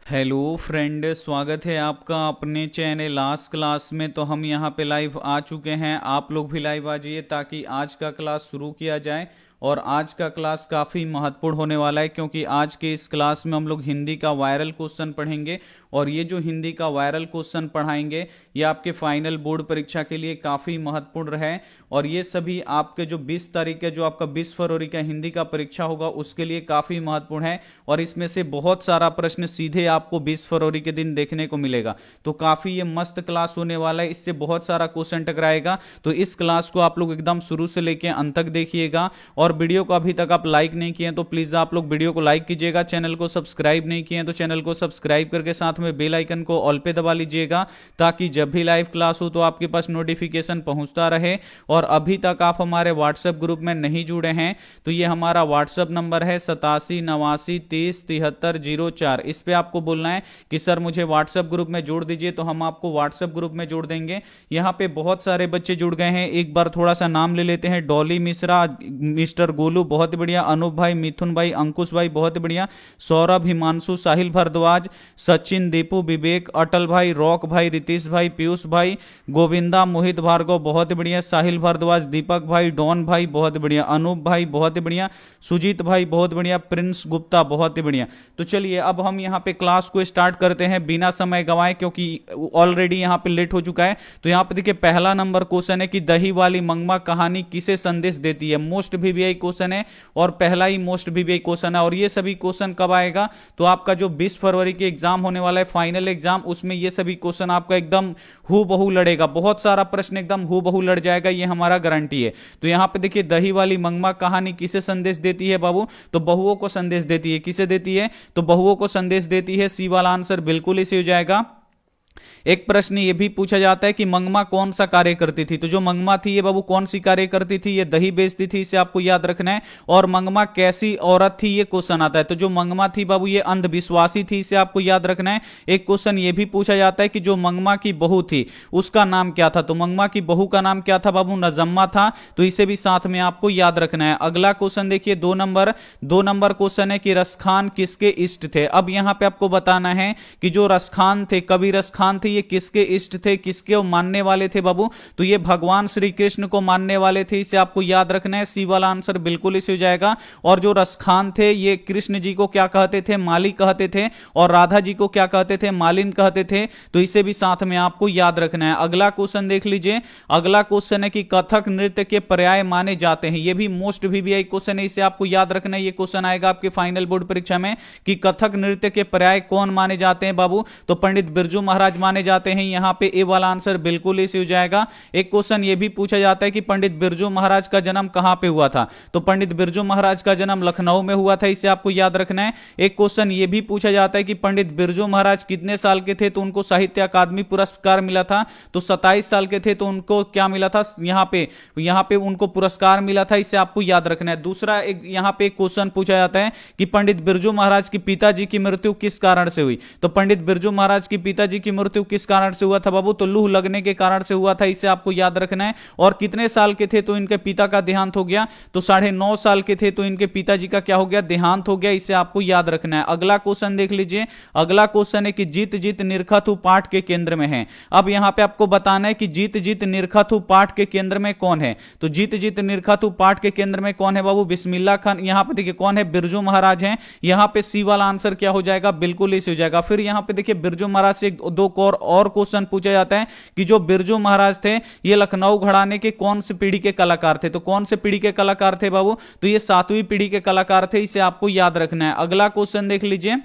Hello friend, स्वागत है आपका अपने चैनल लास्ट क्लास में। तो हम यहाँ पे लाइव आ चुके हैं, आप लोग भी लाइव आ जाइए ताकि आज का क्लास शुरू किया जाए। और आज का क्लास काफ़ी महत्वपूर्ण होने वाला है क्योंकि आज के इस क्लास में हम लोग हिंदी का वायरल क्वेश्चन पढ़ेंगे। और ये जो हिंदी का वायरल क्वेश्चन पढ़ाएंगे ये आपके फाइनल बोर्ड परीक्षा के लिए काफ़ी महत्वपूर्ण है। और ये सभी आपके जो 20 तारीख है, जो आपका 20 फरवरी का हिंदी का परीक्षा होगा उसके लिए काफ़ी महत्वपूर्ण है। और इसमें से बहुत सारा प्रश्न सीधे आपको 20 फरवरी के दिन देखने को मिलेगा। तो काफ़ी ये मस्त क्लास होने वाला है, इससे बहुत सारा क्वेश्चन टकराएगा। तो इस क्लास को आप लोग एकदम शुरू से लेकर अंत तक देखिएगा। और वीडियो को अभी तक आप लाइक नहीं किए तो प्लीज आप लोग वीडियो को लाइक कीजिएगा। चैनल को सब्सक्राइब नहीं किए तो चैनल को सब्सक्राइब करके साथ में बेल आइकन को ऑल पे दबा लीजिएगा ताकि जब भी लाइव क्लास हो तो आपके पास नोटिफिकेशन पहुंचता रहे। और अभी तक आप हमारे व्हाट्सएप ग्रुप में नहीं जुड़े हैं तो ये हमारा व्हाट्सएप नंबर है 8789237304। इस पे आपको बोलना है कि सर मुझे व्हाट्सएप ग्रुप में जोड़ दीजिए, तो हम आपको व्हाट्सएप ग्रुप में जोड़ देंगे। यहाँ पे बहुत सारे बच्चे जुड़ गए हैं, एक बार थोड़ा सा नाम ले लेते हैं। डॉली मिश्रा, मिस्टर गोलू बहुत बढ़िया, अनूप भाई, मिथुन भाई, अंकुश भाई बहुत बढ़िया, सौरभ, हिमांशु, साहिल भारद्वाज, सचिन, दीपू, विवेक, अटल भाई, रॉक भाई, रितीश भाई, पीयूष भाई, गोविंदा, मोहित भार्गव बहुत बढ़िया, साहिल भारद्वाज, दीपक भाई, डॉन भाई बहुत बढ़िया, अनूप भाई बहुत बढ़िया, सुजीत भाई बहुत बढ़िया, प्रिंस गुप्ता बहुत बढ़िया। तो चलिए अब हम यहाँ पे क्लास को स्टार्ट करते हैं बिना समय गंवाए क्योंकि ऑलरेडी यहाँ पे लेट हो चुका है। तो यहाँ पे देखिए पहला नंबर क्वेश्चन है कि दही वाली मंगमा कहानी किसे संदेश देती है। मोस्ट वीवीआई क्वेश्चन है और पहला ही मोस्ट वीवीआई क्वेश्चन है। और ये सभी क्वेश्चन कब आएगा तो आपका जो 20 फरवरी के एग्जाम होने वाला है फाइनल एग्जाम, उसमें ये सभी क्वेश्चन आपका एकदम हू बहू लड़ेगा। बहुत सारा प्रश्न एकदम हू बहू लड़ जाएगा, ये हमारा गारंटी है। तो यहाँ पे देखिए दही वाली मंगमा कहानी किसे संदेश देती है बाबू, तो बहुओं को संदेश देती है। किसे देती है तो बहुओं को संदेश देती है। सी वाला आंसर बिल्कुल इसे हो जाएगा। एक प्रश्न ये भी पूछा जाता है कि मंगमा कौन सा कार्य करती थी, तो जो मंगमा थी ये बाबू कौन सी कार्य करती थी, ये दही बेचती थी, इसे आपको याद रखना है। और मंगमा कैसी औरत थी ये क्वेश्चन आता है, तो जो मंगमा थी बाबू ये अंधविश्वासी थी, इसे आपको याद रखना है। एक क्वेश्चन ये भी पूछा जाता है कि जो मंगमा की बहू थी उसका नाम क्या था, तो मंगमा की बहू का नाम क्या था बाबू, नजम्मा था, तो इसे भी साथ में आपको याद रखना है। अगला क्वेश्चन देखिए दो नंबर क्वेश्चन है कि रसखान किसके इष्ट थे। अब यहां पे आपको बताना है कि जो रसखान थे, कवि रसखान थे, ये किसके इष्ट थे, किसके मानने वाले थे बाबू, तो ये भगवान श्री कृष्ण को मानने वाले थे, इसे आपको याद रखना है। सी वाला आंसर बिल्कुल इसे हो जाएगा। और जो रसखान थे ये कृष्ण जी को क्या कहते थे, माली कहते थे, और राधा जी को क्या कहते थे, मालिन कहते थे, तो इसे भी साथ में आपको याद रखना है। अगला क्वेश्चन देख लीजिए। अगला क्वेश्चन है कि कथक नृत्य के पर्याय माने जाते हैं, ये भी मोस्ट वीवीआई क्वेश्चन है, इसे आपको याद रखना है। ये क्वेश्चन आएगा आपके फाइनल बोर्ड परीक्षा में कि कथक नृत्य के पर्याय कौन माने जाते हैं बाबू, तो पंडित बिरजू महाराज माने जाते हैं। यहां पे ए वाला आंसर बिल्कुल इसी हो जाएगा। एक क्वेश्चन ये भी पूछा जाता है कि पंडित बिरजू महाराज का जन्म कहां पे हुआ था, तो पंडित बिरजू महाराज का जन्म लखनऊ में हुआ था, इसे आपको याद रखना है। एक क्वेश्चन ये भी पूछा जाता है कि पंडित बिरजू महाराज कितने साल के थे तो उनको साहित्य अकादमी पुरस्कार मिला था, तो 27 साल के थे तो उनको क्या मिला था, यहां पे उनको पुरस्कार मिला था, इसे आपको याद रखना है। दूसरा एक यहां पे क्वेश्चन पूछा जाता है कि पंडित बिरजू महाराज की पिताजी की मृत्यु किस कारण से हुई, तो पंडित बिरजू महाराज की पिताजी की मृत्यु किस कारण से हुआ था बाबू, तो लूह लगने के कारण से हुआ था, इसे आपको याद रखना है। और कितने साल के थे तो इनके पिता का देहांत हो गया, तो 9.5 साल के थे तो इनके पिताजी का क्या हो गया, देहांत हो गया, इसे आपको याद रखना है। अगला क्वेश्चन देख लीजिए। अगला क्वेश्चन है कि जीत जीत निरखत हूं पाठ के केंद्र में है। अब यहां पे आपको बताना है कि जीत जीत निरखत हूं पाठ के केंद्र में कौन है, तो जीत जीत निरखत हूं पाठ के केंद्र में कौन है बाबू, बिस्मिल्लाह खान। यहां पे देखिए कौन है, बिरजू महाराज हैं। यहां पे सी वाला आंसर क्या हो जाएगा, बिल्कुल इसे हो जाएगा। फिर यहां पे देखिए बिरजू महाराज से दो और क्वेश्चन पूछा जाता है कि जो बिरजू महाराज थे ये लखनऊ घराने के कौन से पीढ़ी के कलाकार थे, तो कौन से पीढ़ी के कलाकार थे बाबू, तो ये 7वीं पीढ़ी के कलाकार थे, इसे आपको याद रखना है। अगला क्वेश्चन देख लीजिए।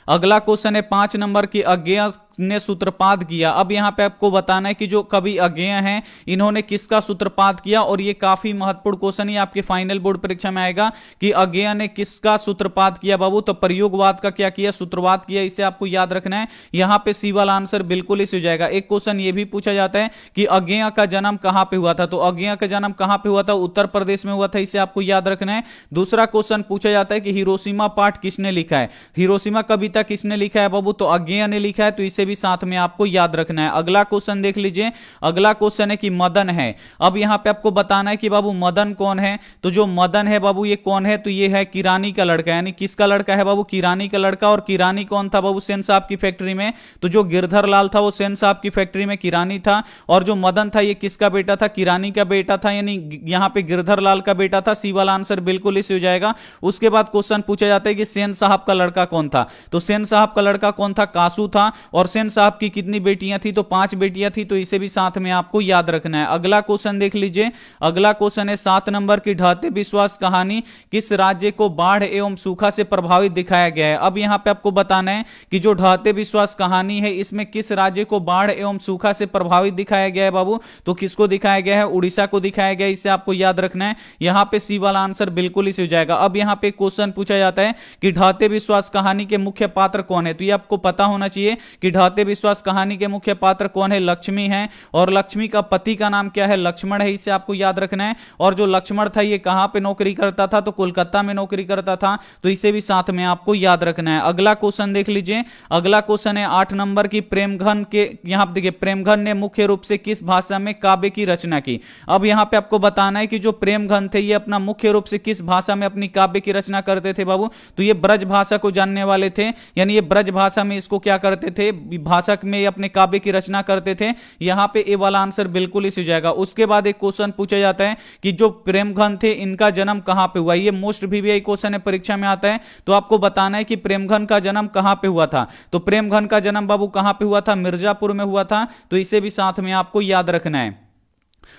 अगला क्वेश्चन है 5 नंबर की अज्ञेय ने सूत्रपात किया। अब यहां पे आपको बताना है कि जो कवि अज्ञेय हैं इन्होंने किसका सूत्रपात किया, और ये काफी महत्वपूर्ण क्वेश्चन है, आपके फाइनल बोर्ड परीक्षा में आएगा कि अज्ञेय ने किसका सूत्रपात किया बाबू, तो प्रयोगवाद का क्या किया, सूत्रवाद किया, इसे आपको याद रखना है। यहां पे सी वाला आंसर बिल्कुल इसे हो जाएगा। एक क्वेश्चन ये भी पूछा जाता है कि अज्ञेय का जन्म कहां पे हुआ था, तो अज्ञेय का जन्म कहां पे हुआ था, उत्तर प्रदेश में हुआ था, इसे आपको याद रखना है। दूसरा क्वेश्चन पूछा जाता है कि हिरोशिमा पाठ किसने लिखा है, हिरोशिमा कविता किसने लिखा है बाबू, तो अज्ञेय ने लिखा है, तो इसे इसे भी साथ में आपको याद रखना है। अगला क्वेश्चन देख लीजिए। अगला क्वेश्चन है कि मदन है। अब यहां पे आपको बताना है कि बाबू मदन कौन है। तो जो मदन है बाबू ये कौन है, तो ये है किरानी का लड़का, यानी किसका लड़का है बाबू, किरानी का लड़का। और किरानी कौन था बाबू, सेन साहब की फैक्ट्री में। तो जो गिरधर लाल था वो सेन साहब की फैक्ट्री में किरानी था, और जो मदन था ये किसका बेटा था, किरानी का बेटा था, यानी यहां पे गिरधर लाल का बेटा था। सी वाला आंसर बिल्कुल इसी हो जाएगा। उसके बाद क्वेश्चन पूछा जाता है कि सेन साहब का लड़का कौन था। तो सेन साहब का लड़का कौन था, कासू था। और सेन साहब की कितनी बेटियां थी, तो 5 बेटियां थी। तो इसे भी साथ में आपको याद रखना है। अगला क्वेश्चन देख लीजिए। अगला क्वेश्चन है 7 नंबर की, ढहते विश्वास कहानी किस राज्य को बाढ़ एवं सूखा से प्रभावित दिखाया गया है। अब यहां पे आपको बताना है कि जो ढहते विश्वास कहानी है इसमें किस राज्य को बाढ़ एवं सूखा से प्रभावित दिखाया गया है बाबू। तो किसको दिखाया गया है, उड़ीसा को दिखाया गया है। इसे आपको याद रखना है। यहां पे सी वाला आंसर बिल्कुल इसी हो जाएगा। अब यहां पे क्वेश्चन पूछा जाता है कि ढहते विश्वास कहानी के मुख्य पात्र कौन है। तो ये आपको पता होना चाहिए कि ढहते विश्वास कहानी के मुख्य पात्र कौन है, लक्ष्मी है। और लक्ष्मी का पति का नाम क्या है, लक्ष्मण है। इसे आपको याद रखना है। और जो लक्ष्मण था ये कहां पे नौकरी करता था, तो कोलकाता में नौकरी करता था। तो इसे भी साथ में आपको याद रखना है। अगला क्वेश्चन देख लीजिए। अगला क्वेश्चन है 8 नंबर की, प्रेमघन के, यहां देखिए प्रेमघन ने मुख्य रूप से किस भाषा में काव्य की रचना की। अब यहां पे आपको बताना है कि जो प्रेमघन थे ये अपना मुख्य रूप से किस भाषा में अपनी काव्य की रचना करते थे बाबू। तो ये ब्रज भाषा को जानने वाले थे, यानी ये ब्रज भाषा में इसको क्या करते थे, भाषा में अपने काव्य की रचना करते थे। यहां पे ए वाला आंसर बिल्कुल इसी हो जाएगा। उसके बाद एक क्वेश्चन पूछा जाता है कि जो प्रेमघन थे इनका जन्म कहां पे हुआ। ये मोस्ट वीवीआई क्वेश्चन है, परीक्षा में आता है। तो आपको बताना है कि प्रेमघन का जन्म कहां पे हुआ था। तो प्रेमघन का जन्म बाबू कहां पे हुआ था, मिर्जापुर में हुआ था। तो इसे भी साथ में आपको याद रखना है।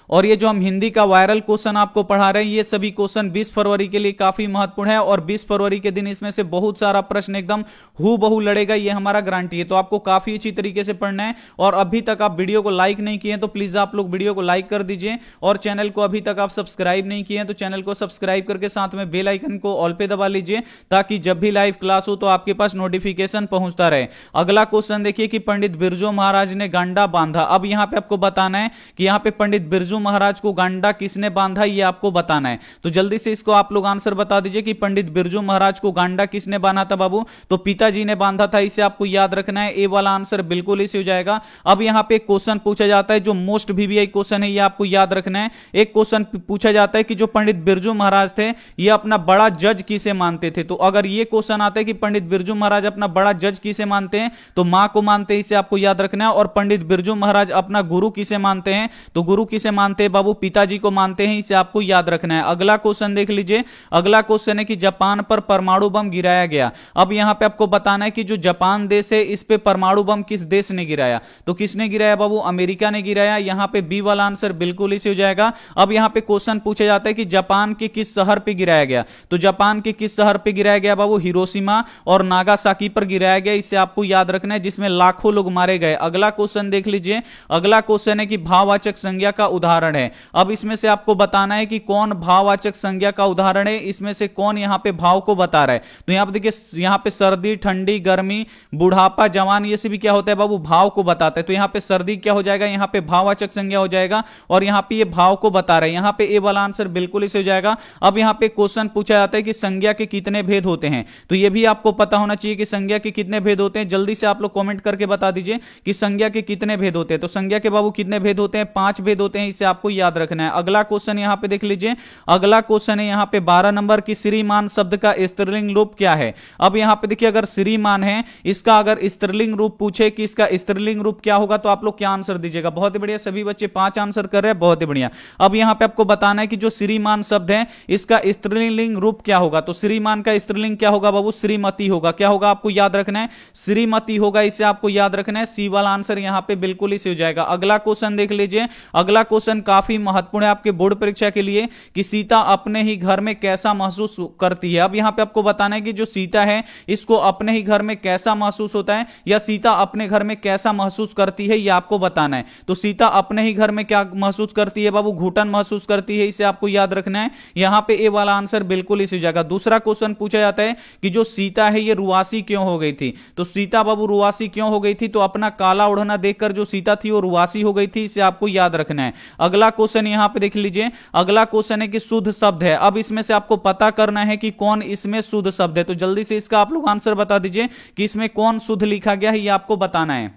और ये जो हम हिंदी का वायरल क्वेश्चन आपको पढ़ा रहे हैं ये सभी क्वेश्चन 20 फरवरी के लिए काफी महत्वपूर्ण है। और 20 फरवरी के दिन इसमें से बहुत सारा प्रश्न एकदम हूबहू लड़ेगा, ये हमारा गारंटी है। तो आपको काफी अच्छी तरीके से पढ़ना है। और अभी तक आप वीडियो को लाइक नहीं किए तो प्लीज आप लोग वीडियो को लाइक कर दीजिए। और चैनल को अभी तक आप सब्सक्राइब नहीं किए तो चैनल को सब्सक्राइब करके साथ में बेल आइकन को ऑल पे दबा लीजिए, ताकि जब भी लाइव क्लास हो तो आपके पास नोटिफिकेशन पहुंचता रहे। अगला क्वेश्चन देखिए कि पंडित बिरजू महाराज ने गांडा बांधा। अब यहां पे आपको बताना है कि यहां पे पंडित बिरजू महाराज को गांडा किसने बांधा, ये आपको बताना है। तो जल्दी से इसको आप लोग आंसर बता दीजिए कि पंडित बिरजू महाराज को गांडा किसने बांधा था बाबू। तो पिताजी ने बांधा था। इसे आपको याद रखना है। ए वाला आंसर बिल्कुल इसी हो जाएगा। अब यहां पे क्वेश्चन पूछा जाता है जो मोस्ट वीवीआई क्वेश्चन है, ये आपको याद रखना है। एक क्वेश्चन पूछा जाता है कि जो पंडित बिरजू महाराज थे ये अपना बड़ा जज किसे मानते थे। तो अगर ये क्वेश्चन आता है कि पंडित बिरजू महाराज अपना बड़ा जज किसे मानते हैं, तो मां को मानते हैं। इसे आपको याद रखना है। और पंडित बिरजू महाराज अपना गुरु किसे मानते हैं, तो गुरु किसे मानते हैं बाबू, पिताजी को मानते हैं। इसे आपको याद रखना है। अगला क्वेश्चन देख लीजिए। अगला क्वेश्चन है कि जापान पर परमाणु बम गिराया गया। अब यहां पे आपको बताना है कि जो जापान देश है इस पे परमाणु बम किस देश ने गिराया। तो किसने गिराया बाबू, अमेरिका ने गिराया। यहां पे बी वाला आंसर बिल्कुल इसी हो जाएगा। अब यहां पे क्वेश्चन पूछा जाता है कि जापान के किस शहर पे गिराया गया। तो जापान के किस शहर पे गिराया गया बाबू, हिरोशिमा और नागासाकी पर गिराया गया। इसे आपको याद रखना है, जिसमें लाखों लोग मारे गए। अगला क्वेश्चन देख लीजिए। अगला क्वेश्चन है कि भाववाचक संज्ञा का उदाहरण है। अब इसमें से आपको बताना है कि कौन भाववाचक संज्ञा का उदाहरण है, इसमें से कौन यहां पे भाव को बता रहा है। तो यहां पे देखिए, यहां पे सर्दी, ठंडी, गर्मी, बुढ़ापा, जवान, ये सभी क्या होता है बाबू, भाव को बताते हैं। तो यहां पे सर्दी क्या हो जाएगा, यहां पे भाववाचक संज्ञा हो जाएगा। और यहां पे ये भाव को बता रहे हैं। यहां पे ए वाला आंसर बिल्कुल इसे हो जाएगा। अब यहां पे क्वेश्चन पूछा जाता है कि संज्ञा के कितने भेद होते हैं। तो ये भी आपको पता होना चाहिए कि संज्ञा के कितने भेद होते हैं। जल्दी से आप लोग कमेंट करके बता दीजिए कि संज्ञा के कितने भेद होते हैं। तो संज्ञा के बाबू कितने भेद होते हैं, 5 भेद होते हैं। इसे आपको याद रखना है। अगला क्वेश्चन यहां पे देख लीजिए। अगला क्वेश्चन है यहां पे 12 नंबर की, श्रीमान शब्द का स्त्रीलिंग रूप क्या है। अब यहां पे देखिए, अगर श्रीमान है इसका अगर स्त्रीलिंग रूप पूछे कि इसका स्त्रीलिंग रूप क्या होगा, तो आप लोग क्या आंसर दीजिएगा। बहुत ही बढ़िया, सभी बच्चे 5 आंसर कर रहे हैं, बहुत ही बढ़िया। अब यहां पे आपको बताना है कि जो श्रीमान शब्द है इसका स्त्रीलिंग रूप क्या होगा। तो श्रीमान का स्त्रीलिंग क्या होगा बाबू, श्रीमती होगा। क्या होगा आपको याद रखना है, श्रीमती होगा। इसे आपको याद रखना है। सी वाला आंसर यहां पे बिल्कुल इसे हो जाएगा। अगला क्वेश्चन देख लीजिए। अगला क्वेश्चन काफी महत्वपूर्ण है आपके बोर्ड परीक्षा के लिए कि सीता अपने ही घर में कैसा महसूस करती है। अब यहां पे आपको बताना है कि जो सीता है इसको अपने ही घर में कैसा महसूस होता है, या सीता अपने घर में कैसा महसूस करती है, ये आपको बताना है। तो सीता अपने ही घर में क्या महसूस करती है बाबू, घुटन महसूस करती है। इसे आपको याद रखना है। यहां पे ए वाला आंसर बिल्कुल इसी जगह। दूसरा क्वेश्चन पूछा जाता है कि जो सीता है ये रुआसी क्यों हो गई थी। तो सीता बाबू रुआसी क्यों हो गई थी, तो अपना काला ओढ़ना देखकर जो सीता थी वो रुआसी हो गई थी। इसे आपको याद रखना है। अगला क्वेश्चन यहां पे देख लीजिए। अगला क्वेश्चन है कि शुद्ध शब्द है। अब इसमें से आपको पता करना है कि कौन इसमें शुद्ध शब्द है। तो जल्दी से इसका आप लोग आंसर बता दीजिए कि इसमें कौन शुद्ध लिखा गया है, ये आपको बताना है।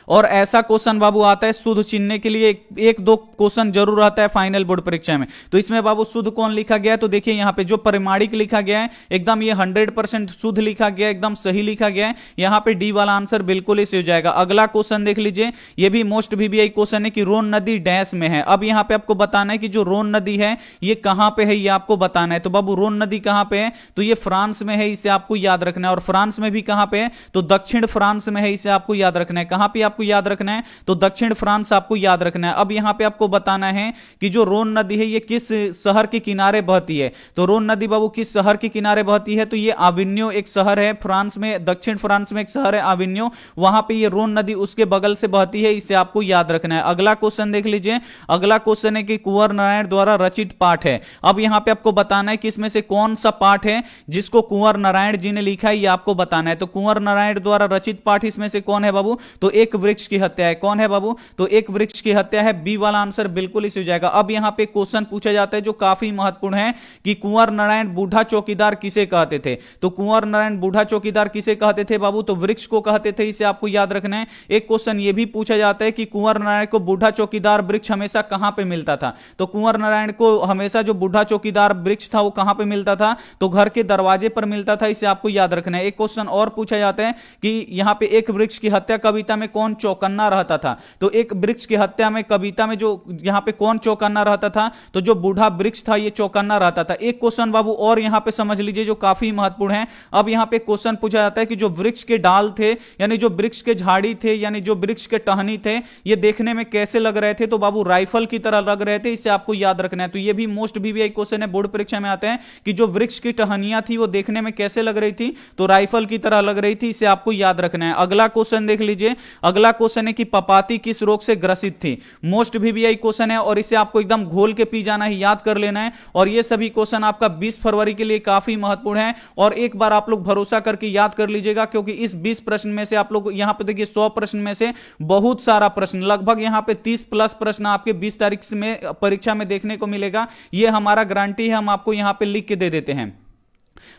और ऐसा क्वेश्चन बाबू आता है शुद्ध चिन्ह के लिए एक दो क्वेश्चन जरूर आता है फाइनल बोर्ड परीक्षा में। तो इसमें बाबू शुद्ध कौन लिखा गया है, तो देखिए यहाँ पे जो परिमाणिक लिखा गया है एकदम ये 100% शुद्ध लिखा गया है, एकदम सही लिखा गया है। यहाँ पे डी वाला आंसर बिल्कुल ही सही हो जाएगा। अगला क्वेश्चन देख लीजिए, ये भी मोस्ट वीवीआई क्वेश्चन है कि रोन नदी डैश में है। अब यहाँ पे आपको बताना है कि जो रोन नदी है ये कहां पे है, ये आपको बताना है। तो बाबू रोन नदी कहां पे है, तो ये फ्रांस में है, इसे आपको याद रखना है। और फ्रांस में भी कहां पे है, तो दक्षिण फ्रांस में है, इसे आपको याद रखना है। कहां पे आपको याद रखना है, तो दक्षिण फ्रांस आपको याद रखना है। अब यहां पे आपको बताना है कि जो रोन नदी है ये किस शहर के किनारे बहती है। तो रोन नदी बाबू किस शहर के किनारे बहती है, तो ये आविन्यो एक शहर है फ्रांस में, दक्षिण फ्रांस में एक शहर है आविन्यो, वहां पे ये रोन नदी उसके बगल से बहती है, इसे आपको याद रखना है। अगला क्वेश्चन देख लीजिए, अगला क्वेश्चन है कि कुंवर नारायण द्वारा रचित पाठ है। अब यहां पे आपको बताना है कि इसमें से कौन सा पाठ है जिसको कुंवर नारायण जी ने लिखा है, ये आपको बताना है। तो कुंवर नारायण द्वारा रचित पाठ इसमें से कौन है बाबू, तो एक वृक्ष की हत्या है। कौन है बाबू, तो एक वृक्ष की हत्या है। बी वाला आंसर बिल्कुल इसी हो जाएगा। अब यहां पे क्वेश्चन पूछा जाता है जो काफी महत्वपूर्ण है कि कुंवर नारायण बूढ़ा चौकीदार किसे कहते थे। तो कुंवर नारायण बूढ़ा चौकीदार किसे कहते थे बाबू, तो वृक्ष को कहते थे, इसे आपको याद रखना है। एक क्वेश्चन यह भी पूछा जाता है कि कुंवर नारायण को बूढ़ा चौकीदार वृक्ष हमेशा कहां पे मिलता था। तो कुंवर नारायण को हमेशा जो बूढ़ा चौकीदार वृक्ष था वो कहां पे मिलता था, तो घर के दरवाजे पर मिलता था, इसे आपको याद रखना है। एक क्वेश्चन और पूछा जाता है कि यहां पे एक वृक्ष की हत्या कविता में कौन चौकन्ना रहता था। तो एक वृक्ष की हत्या में कविता में जो यहां पे कौन चौकन्ना रहता था, तो जो बूढ़ा वृक्ष था ये चौकन्ना रहता था। एक क्वेश्चन बाबू और यहां पे समझ लीजिए जो काफी महत्वपूर्ण है। अब यहां पे क्वेश्चन पूछा जाता है कि जो वृक्ष के डाल थे, यानी जो वृक्ष के झाड़ी थे, यानी जो वृक्ष के टहनी थे, ये देखने में कैसे लग रहे थे, तो बाबू राइफल की तरह लग रहे थे, इसे आपको याद रखना है। तो ये भी मोस्ट वीवीआई क्वेश्चन है, बोर्ड परीक्षा में आते हैं कि जो वृक्ष की टहनियां थी वो देखने में कैसे लग रही थी, तो राइफल की तरह लग रही थी, इसे आपको याद रखना है। अगला क्वेश्चन देख लीजिए, अगला क्वेश्चन है कि पपाती किस रोग से ग्रसित थी। मोस्ट वीवीआई क्वेश्चन है और इसे आपको एकदम घोल के पी जाना है, याद कर लेना है। और ये सभी क्वेश्चन आपका 20 फरवरी के लिए काफी महत्वपूर्ण है और एक बार आप लोग भरोसा करके याद कर लीजिएगा, क्योंकि इस 20 प्रश्न में से आप लोग यहां पे देखिए 100 प्रश्न में से बहुत सारा प्रश्न, लगभग यहां पे 30 प्लस प्रश्न आपके 20 तारीख में परीक्षा में देखने को मिलेगा। ये हमारा गारंटी है, हम आपको यहां पे लिख के दे देते हैं।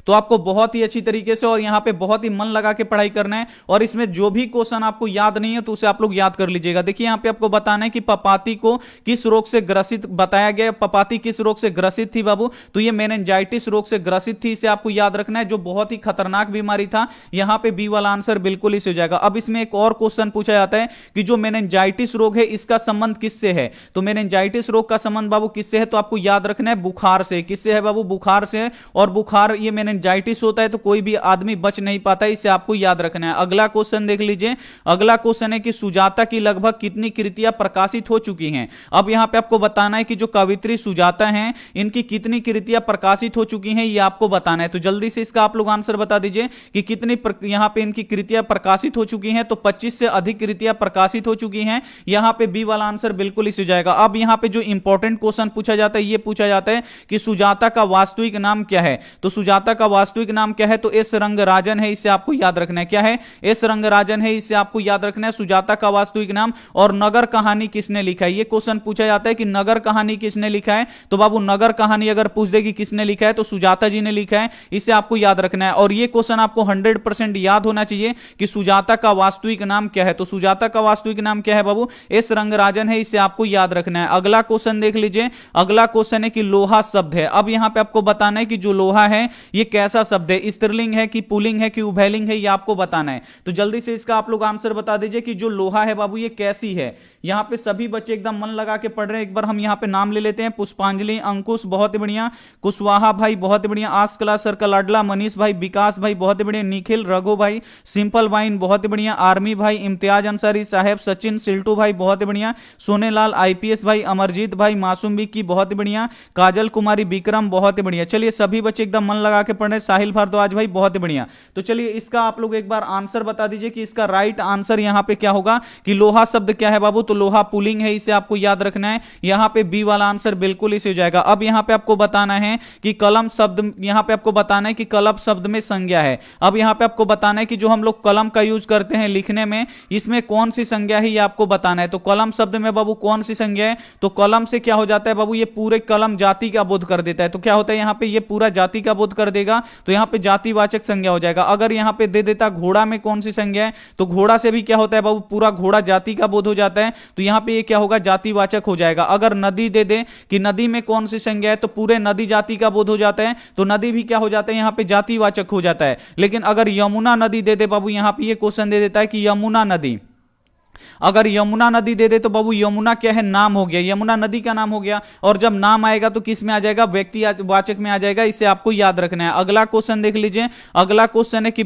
तो आपको बहुत ही अच्छी तरीके से और यहां पे बहुत ही मन लगा के पढ़ाई करना है। और इसमें जो भी क्वेश्चन आपको याद नहीं है तो उसे आप लोग याद कर लीजिएगा। देखिए यहां पे आपको बताना है कि पपाती को किस रोग से ग्रसित बताया गया। पपाती किस रोग से ग्रसित थी बाबू, तो ये मेनिंजाइटिस रोग से ग्रसित थी, इसे आपको याद रखना है, जो बहुत ही खतरनाक बीमारी था। यहां पे बी वाला आंसर बिल्कुल ही हो जाएगा। अब इसमें एक और क्वेश्चन पूछा जाता है कि जो मेनिंजाइटिस रोग है इसका संबंध किससे है। तो मेनिंजाइटिस रोग का संबंध बाबू किससे है, तो आपको याद रखना है बुखार से। किससे है बाबू, बुखार से। और बुखार ये मेनिंजाइटिस होता है तो कोई भी आदमी बच नहीं पाता, इसे आपको याद रखना है। अगला क्वेश्चन देख लीजिए, अगला क्वेश्चन है कि सुजाता की लगभग कितनी कृतियां प्रकाशित हो चुकी हैं। अब यहां पे आपको बताना है कि जो कवित्री सुजाता हैं इनकी कितनी कृतियां प्रकाशित हो चुकी हैं, ये आपको बताना है। तो जल्दी से इसका आप लोग आंसर बता दीजिए कि कितनी यहां पे इनकी कृतियां प्रकाशित हो चुकी हैं। तो 25 से अधिक कृतियां प्रकाशित हो चुकी हैं। यहां पे बी वाला आंसर बिल्कुल इसी हो जाएगा। अब यहां पे जो इंपॉर्टेंट क्वेश्चन पूछा जाता है ये पूछा जाता है कि सुजाता का वास्तविक नाम क्या है। तो सुजाता का वास्तविक नाम क्या है, तो एस रंगराजन है, इसे आपको याद रखना है। क्या है, एस रंगराजन है, इसे आपको याद रखना है सुजाता का वास्तविक नाम। और नगर कहानी किसने लिखा है, ये क्वेश्चन पूछा जाता है कि नगर कहानी किसने लिखा है। तो बाबू नगर कहानी अगर पूछ देगी किसने लिखा है तो सुजाता जी ने लिखा है, इसे आपको याद रखना है। और ये क्वेश्चन आपको 100% याद होना चाहिए कि सुजाता का वास्तविक नाम क्या है। तो सुजाता का वास्तविक नाम क्या है बाबू, एस रंगराजन है, इसे आपको याद रखना है। अगला क्वेश्चन देख लीजिए, अगला क्वेश्चन है कि लोहा शब्द है। अब यहां पे आपको बताना है कि जो लोहा है ये कैसा शब्द है, स्त्रीलिंग है कि पुल्लिंग है कि उभयलिंग है, ये आपको बताना है। तो जल्दी से इसका आप लोग आंसर बता दीजिए कि जो लोहा है बाबू ये कैसी है। यहां पे सभी बच्चे एकदम मन लगा के पढ़ रहे हैं। एक बार हम यहां पे नाम ले लेते हैं, पुष्पांजलि, अंकुश बहुत ही बढ़िया, कुशवाहा भाई बहुत ही बढ़िया, आस कला सर्कल अडला, मनीष भाई, विकास भाई बहुत ही बढ़िया, निखिल, रघु भाई, सिंपल वाइन बहुत ही बढ़िया, आर्मी भाई, इम्तियाज अंसारी साहब, सचिन, सिल्टू भाई बहुत ही बढ़िया, सोनेलाल आईपीएस भाई, अमरजीत भाई, मासूम की बहुत ही बढ़िया, काजल कुमारी, विक्रम बहुत ही बढ़िया। चलिए सभी बच्चे एकदम मन लगा के पढ़ रहे, साहिल भारद्वाज भाई बहुत ही बढ़िया। तो चलिए इसका आप लोग एक बार आंसर बता दीजिए कि इसका राइट आंसर यहां पे क्या होगा कि लोहा शब्द क्या है बाबू, तो लोहा पुलिंग है, इसे आपको याद रखना है। यहां पे बी वाला आंसर बिल्कुल इसे हो जाएगा। अब यहां पे आपको बताना है कि कलम शब्द, यहां पे आपको बताना है कि कलम शब्द में संज्ञा है। अब यहां पे आपको बताना है कि जो हम लोग कलम का यूज करते हैं लिखने में, इसमें कौन सी संज्ञा है ये आपको बताना है। तो कलम शब्द में बाबू कौन सी संज्ञा है, तो कलम से क्या हो जाता है बाबू, ये पूरे कलम जाति का बोध कर देता है। तो क्या होता है यहां पे, ये पूरा जाति का बोध कर कर देगा तो यहां पे जातिवाचक संज्ञा हो जाएगा। अगर यहां पे दे देता घोड़ा में कौन सी संज्ञा है तो घोड़ा से भी क्या होता है बाबू, पूरा घोड़ा जाति का बोध हो जाता है, तो यहां पे ये क्या होगा, जातिवाचक हो जाएगा। अगर नदी दे दे कि नदी में कौन सी संज्ञा है तो पूरे नदी जाति का बोध हो जाता है, तो नदी भी क्या हो जाता है, यहां पे जातिवाचक हो जाता है। लेकिन अगर यमुना नदी दे दे बाबू, यहां पे ये क्वेश्चन दे देता है कि यमुना नदी, अगर यमुना नदी दे दे तो बाबू यमुना क्या है, नाम हो गया, यमुना नदी का नाम हो गया। और जब नाम आएगा तो किस में आ जाएगा, व्यक्तिवाचक में आ जाएगा। इसे आपको याद रखना है। अगला क्वेश्चन देख लीजिए। अगला क्वेश्चन है कि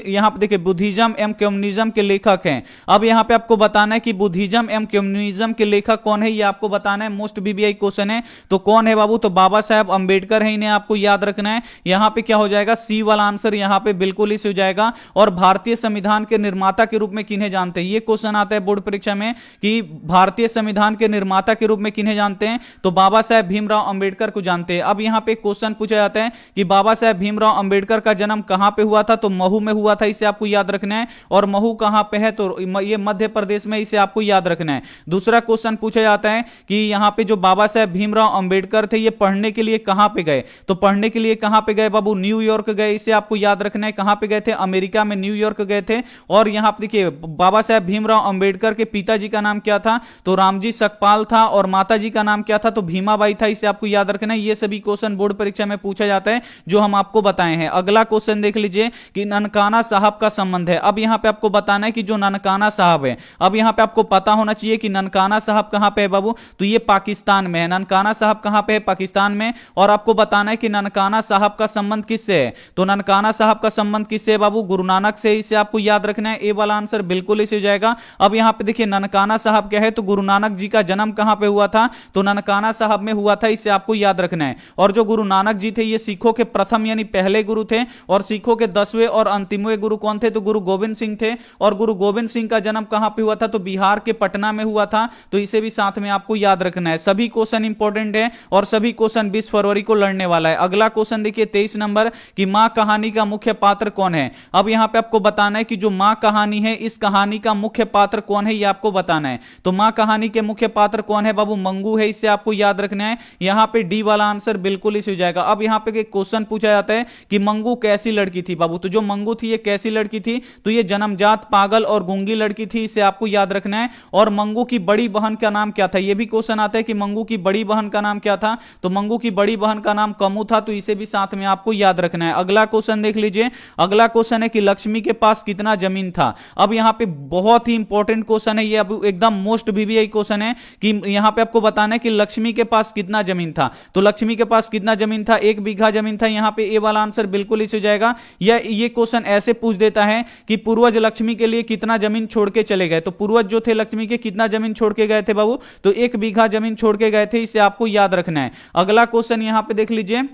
यहां पे देखिए बुद्धिज्म एवं कम्युनिज्म के लेखक हैं। अब यहां पे आपको बताना है कि बुद्धिज्म एवं कम्युनिज्म के लेखक कौन है, ये आपको बताना है। मोस्ट बीबीआई क्वेश्चन है। तो कौन है बाबू, तो बाबा साहेब अंबेडकर है, इन्हें आपको याद रखना है। यहां पे क्या हो जाएगा, सी वाला आंसर यहां पे बिल्कुल इस हो जाएगा। और भारतीय संविधान के निर्माता के रूप में किन्हें जानते हैं, ये क्वेश्चन आता है बोर्ड परीक्षा में कि भारतीय संविधान के निर्माता के रूप में किन्हें जानते हैं, तो बाबा साहेब भीमराव अंबेडकर को जानते हैं। अब यहां पे क्वेश्चन पूछा जाता है कि बाबा साहेब भीमराव अंबेडकर का जन्म कहां पे हुआ था, तो महू में हुआ था, इसे आपको याद रखना है। और महू कहां पे है, तो ये मध्य प्रदेश में, इसे आपको याद रखना है। दूसरा क्वेश्चन पूछा जाता है कि यहां पे जो बाबा साहेब भीमराव अंबेडकर थे, ये पढ़ने के लिए कहां पे गए, तो पढ़ने के लिए कहां पे गए बाबू, न्यूयॉर्क गए, इसे आपको याद रखना है। कहां पे गए थे, अमेरिका में न्यूयॉर्क गए थे। और यहां पे देखिए बाबा साहेब भीमराव अंबेडकर के पिताजी का नाम क्या था, तो रामजी सकपाल था। और माताजी का नाम क्या था, तो भीमाबाई था, इसे आपको याद रखना है। ये सभी क्वेश्चन बोर्ड परीक्षा में पूछा जाता है जो हम आपको बताए हैं। अगला क्वेश्चन देख लीजिए कि ननकाना साहब का संबंध है। अब यहां पे आपको बताना है कि जो ननकाना साहब है, अब यहां पे आपको पता होना चाहिए कि ननकाना साहब कहां पे है बाबू, तो ये पाकिस्तान में है। ननकाना साहब कहां पे है, पाकिस्तान में। और आपको बताना है कि ननकाना साहब का संबंध किससे है, तो ननकाना साहब का संबंध किससे है बाबू, गुरु नानक से, इसे आपको याद रखना है। ए वाला आंसर बिल्कुल इसे हो जाएगा। अब यहां पे देखिए ननकाना साहब क्या है, तो गुरु नानक जी का जन्म कहां पे हुआ था, तो ननकाना साहब में हुआ था, इसे आपको याद रखना है। और जो गुरु नानक जी थे, ये सिखों के प्रथम यानी पहले गुरु थे। और सिखों के 10वें और अंतिमवें गुरु कौन थे, तो गुरु गोविंद सिंह थे। और गुरु गोविंद सिंह का जन्म कहां पे हुआ था, तो बिहार के पटना में हुआ था, तो इसे भी साथ में आपको याद रखना है। सभी क्वेश्चन इंपॉर्टेंट है और सभी क्वेश्चन 20 फरवरी को लड़ने वाला है। अगला क्वेश्चन देखिए 23 नंबर की मां कहानी का मुख्य पात्र कौन है। अब यहां पे आपको बताना है कि जो मां कहानी है, इस कहानी का मुख्य पात्र कौन है, ये आपको बताना है। तो मां कहानी के मुख्य पात्र कौन है बाबू, मंगू है, इसे आपको याद रखना है। यहां पे डी वाला आंसर बिल्कुल इसे हो जाएगा। अब यहां पे एक क्वेश्चन पूछा जाता है कि मंगू कैसी लड़की थी बाबू, तो जो मंगू थी ये कैसी लड़की थी, तो ये जन्मजात पागल और गूंगी लड़की थी, इसे आपको याद रखना है। और मंगू की बड़ी बहन का नाम क्या था, ये भी क्वेश्चन आता है कि मंगू की बड़ी बहन का नाम क्या था, तो मंगू की बड़ी बहन का नाम कमू था, तो इसे भी साथ में आपको याद रखना है। अगला क्वेश्चन देख लीजिए। अगला क्वेश्चन है कि लक्ष्मी के पास कितना जमीन था। अब यहां पे बहुत ही इंपॉर्टेंट क्वेश्चन है, ये अब एकदम मोस्ट बीबीआई क्वेश्चन है कि यहां पे आपको बताना है कि लक्ष्मी के पास कितना जमीन था। तो लक्ष्मी के पास कितना जमीन था, 1 बीघा जमीन था। यहां पे ए वाला आंसर बिल्कुल इस हो जाएगा। या ये क्वेश्चन ऐसे पूछ देता है कि पूर्वज लक्ष्मी के लिए कितना जमीन छोड़ के चले गए, तो पूर्वज जो थे लक्ष्मी के कितना जमीन छोड़ के गए थे बाबू, तो 1 बीघा जमीन छोड़ के गए थे, इसे आपको याद रखना है। अगला क्वेश्चन यहां पे देख लीजिए।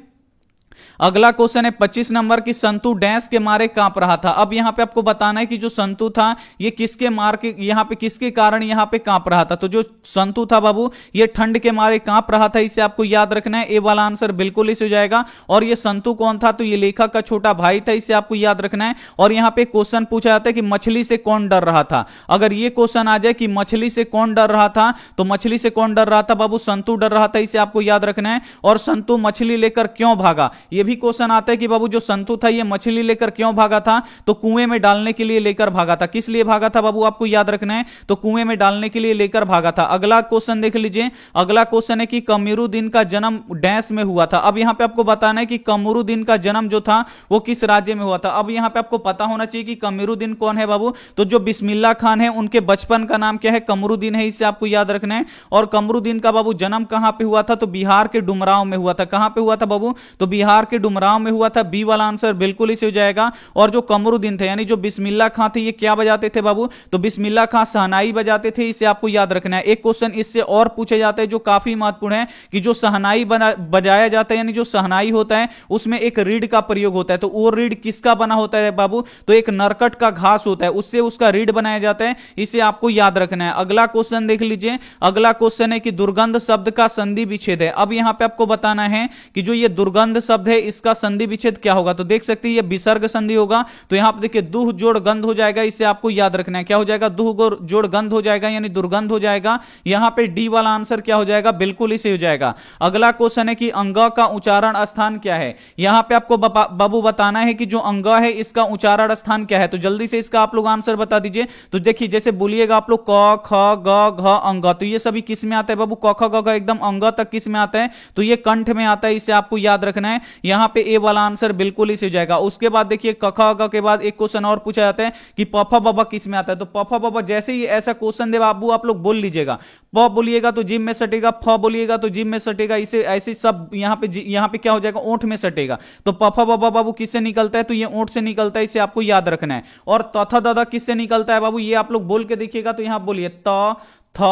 अगला क्वेश्चन है 25 नंबर की संतु डैश के मारे कांप रहा था। अब यहां पे आपको बताना है कि जो संतु था ये किसके मार के, यहां पे किसके कारण यहां पे कांप रहा था, तो जो संतु था बाबू ये ठंड के मारे कांप रहा था, इसे आपको याद रखना है। ए वाला आंसर बिल्कुल इस हो जाएगा। और ये संतु कौन था, तो ये लेखक का छोटा भाई था, इसे आपको याद रखना है। और यहां पे क्वेश्चन पूछा जाता है कि मछली से कौन डर रहा था। अगर ये क्वेश्चन आ जाए कि मछली से कौन डर रहा था, तो मछली से कौन डर रहा था बाबू, संतु डर रहा था, इसे आपको याद रखना है। और संतु मछली लेकर क्यों भागा, ये भी क्वेश्चन आता है कि बाबू जो संतु था ये मछली लेकर क्यों भागा था, तो कुएं में डालने के लिए लेकर भागा था। किस लिए भागा था बाबू, आपको याद रखना है, तो कुएं में डालने के लिए लेकर भागा था। अगला क्वेश्चन देख लीजिए। अगला क्वेश्चन है कि कमरुद्दीन का जन्म डैश में हुआ था। अब यहां पे आपको बताना है कि कमरुद्दीन का जन्म जो था वो किस राज्य में हुआ था। अब यहां पे आपको पता होना चाहिए कि कमरुद्दीन कौन है बाबू, तो जो बिस्मिल्लाह खान है उनके बचपन का नाम क्या है, कमरुद्दीन है, इसे आपको याद रखना है। और कमरुद्दीन का बाबू जन्म कहां पे हुआ था, तो बिहार के डुमरांव में हुआ था। कहां पे हुआ था बाबू, तो बिहार के डुमरांव में हुआ था। बी वाला आंसर बिल्कुल इसे हो जाएगा। और जो कमरुद्दीन थे यानी जो बिस्मिल्लाह खां थे, ये क्या बजाते थे बाबू, तो बिस्मिल्लाह खां शहनाई बजाते थे, इसे आपको याद रखना है। एक क्वेश्चन इससे और पूछे जाते हैं जो काफी महत्वपूर्ण है कि जो शहनाई बजाया जाता है यानी जो शहनाई होता है उसमें एक रीड का प्रयोग होता है, तो वो रीड किसका बना होता है बाबू, तो एक नरकट का घास होता है, उससे उसका रीड बनाया जाता है, इसे आपको याद रखना है। अगला क्वेश्चन देख लीजिए। अगला क्वेश्चन है कि दुर्गंध शब्द का संधि विच्छेद है। अब यहां पे आपको बताना है कि जो ये दुर्गंध शब्द शब्द है इसका संधि विच्छेद क्या होगा, तो देख सकते हैं ये विसर्ग संधि होगा। तो यहां पर देखिए दुह जोड़ गंध हो जाएगा, इसे आपको याद रखना है। क्या हो जाएगा, दुह जोड़ गंध हो जाएगा यानी दुर्गंध हो जाएगा। यहां पे डी वाला आंसर क्या हो जाएगा, बिल्कुल इसे हो जाएगा। अगला क्वेश्चन है कि अंग का उच्चारण स्थान क्या है। यहां पे आपको बाबू बताना है कि जो अंग है इसका उच्चारण स्थान क्या है। तो जल्दी से इसका आप लोग आंसर बता दीजिए। तो देखिए जैसे बोलिएगा आप लोग क ख ग घ अंग, तो ये सभी किस में आता है बाबू, क ख ग घ एकदम अंग तक किस में आता है, तो ये कंठ में आता है, इसे आपको याद रखना है। यहां पे ए वाला आंसर बिल्कुल इसे हो जाएगा। उसके बाद देखिए क ख ग के बाद एक क्वेश्चन और पूछा जाता है कि प फ ब ब किस में आता है। तो प फ ब ब जैसे ही ऐसा क्वेश्चन दे बाबू आप लोग बोल लीजिएगा, प बोलिएगा तो जिम में सटेगा, फ बोलिएगा तो जिम में सटेगा, इसे ऐसे सब यहां पे क्या हो जाएगा, ओंठ में सटेगा। तो प फ ब ब बाबू किससे निकलता है, तो ये ओंठ से निकलता है, इसे आपको याद रखना है। और त थ द द किससे निकलता है बाबू, ये आप लोग बोल के देखिएगा। तो यहां बोलिए त थ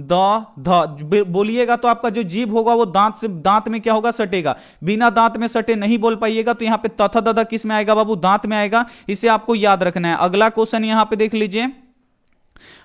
द ध बोलिएगा तो आपका जो जीभ होगा वो दांत में क्या होगा, सटेगा। बिना दांत में सटे नहीं बोल पाइएगा। तो यहां पे त थ द ध किस में आएगा बाबू, दांत में आएगा, इसे आपको याद रखना है। अगला क्वेश्चन यहां पे देख लीजिए।